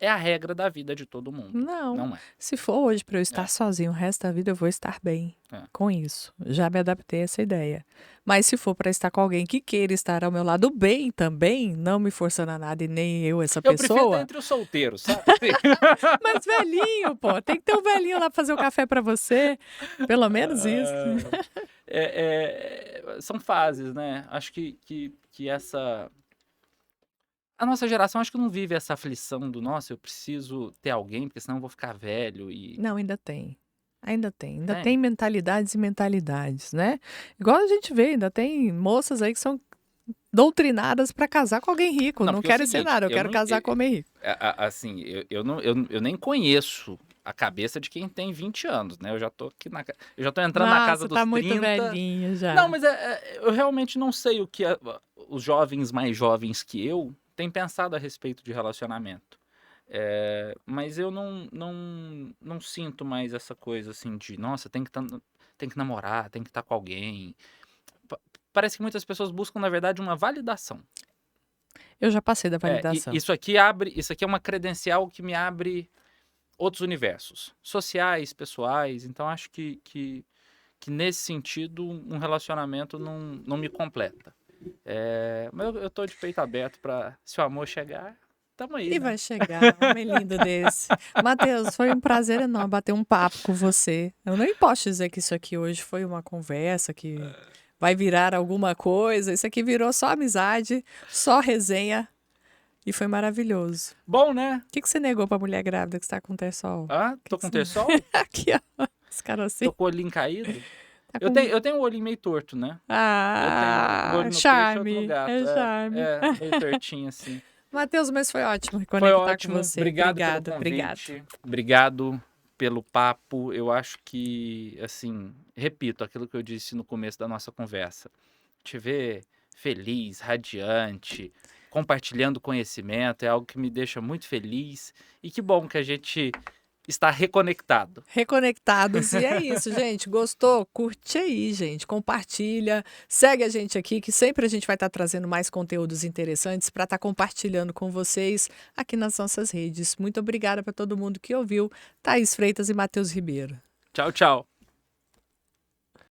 é a regra da vida de todo mundo. Não. Não é. Se for hoje para eu estar sozinho o resto da vida, eu vou estar bem com isso. Já me adaptei a essa ideia. Mas se for para estar com alguém que queira estar ao meu lado bem também, não me forçando a nada e nem eu essa Eu prefiro pessoa. entre os solteiros, sabe? Mas velhinho, pô, tem que ter um velhinho lá pra fazer o café para você. Pelo menos isso. São fases, né? Acho que essa... A nossa geração acho que não vive essa aflição do, nossa, eu preciso ter alguém, porque senão eu vou ficar velho e... Não, ainda tem. Ainda tem. Ainda Tem? tem mentalidades e mentalidades, né? Igual a gente vê, ainda tem moças aí que são doutrinadas para casar com alguém rico. Não, Não porque é o quero ser seguinte, nada, eu eu quero não- casar eu- com homem rico. Assim, eu nem conheço a cabeça de quem tem 20 anos, né? Eu já tô aqui eu já tô entrando na casa Nossa, dos tá muito 30. velhinho já. Não, mas eu realmente não sei o que os jovens mais jovens que eu têm pensado a respeito de relacionamento. Mas eu não sinto mais essa coisa assim de, nossa, tem que namorar, tem que estar com alguém. Parece que muitas pessoas buscam, na verdade, uma validação. Eu já passei da E validação. isso aqui é uma credencial que me abre outros universos, sociais, pessoais. Então acho que nesse sentido um relacionamento não me completa. Mas eu tô de peito aberto para, se o amor chegar, tamo aí, E né? vai chegar, um homem lindo desse. Matheus, foi um prazer enorme bater um papo com você. Eu nem posso dizer que isso aqui hoje foi uma conversa que vai virar alguma coisa. Isso aqui virou só amizade, só resenha. E foi maravilhoso. Bom, né? O que você negou pra mulher grávida que está com terçol? Tô com terçol? Aqui, ó. Esse cara assim. Tô com o olhinho caído? Tá Eu com- tenho o olhinho meio torto, né? Eu tenho um olho no charme. peixe e outro no gato. É charme. Meio tortinho assim. Matheus, mas foi ótimo Foi reconectar ótimo. com você. Obrigado Obrigada, pelo obrigada. convite. Obrigado pelo papo. Eu acho que, assim, repito aquilo que eu disse no começo da nossa conversa. Te ver feliz, radiante, compartilhando conhecimento é algo que me deixa muito feliz. E que bom que a gente está reconectado. Reconectados. E é isso, gente. Gostou? Curte aí, gente. Compartilha. Segue a gente aqui, que sempre a gente vai estar trazendo mais conteúdos interessantes para estar compartilhando com vocês aqui nas nossas redes. Muito obrigada para todo mundo que ouviu. Thaís Freitas e Matheus Ribeiro. Tchau, tchau.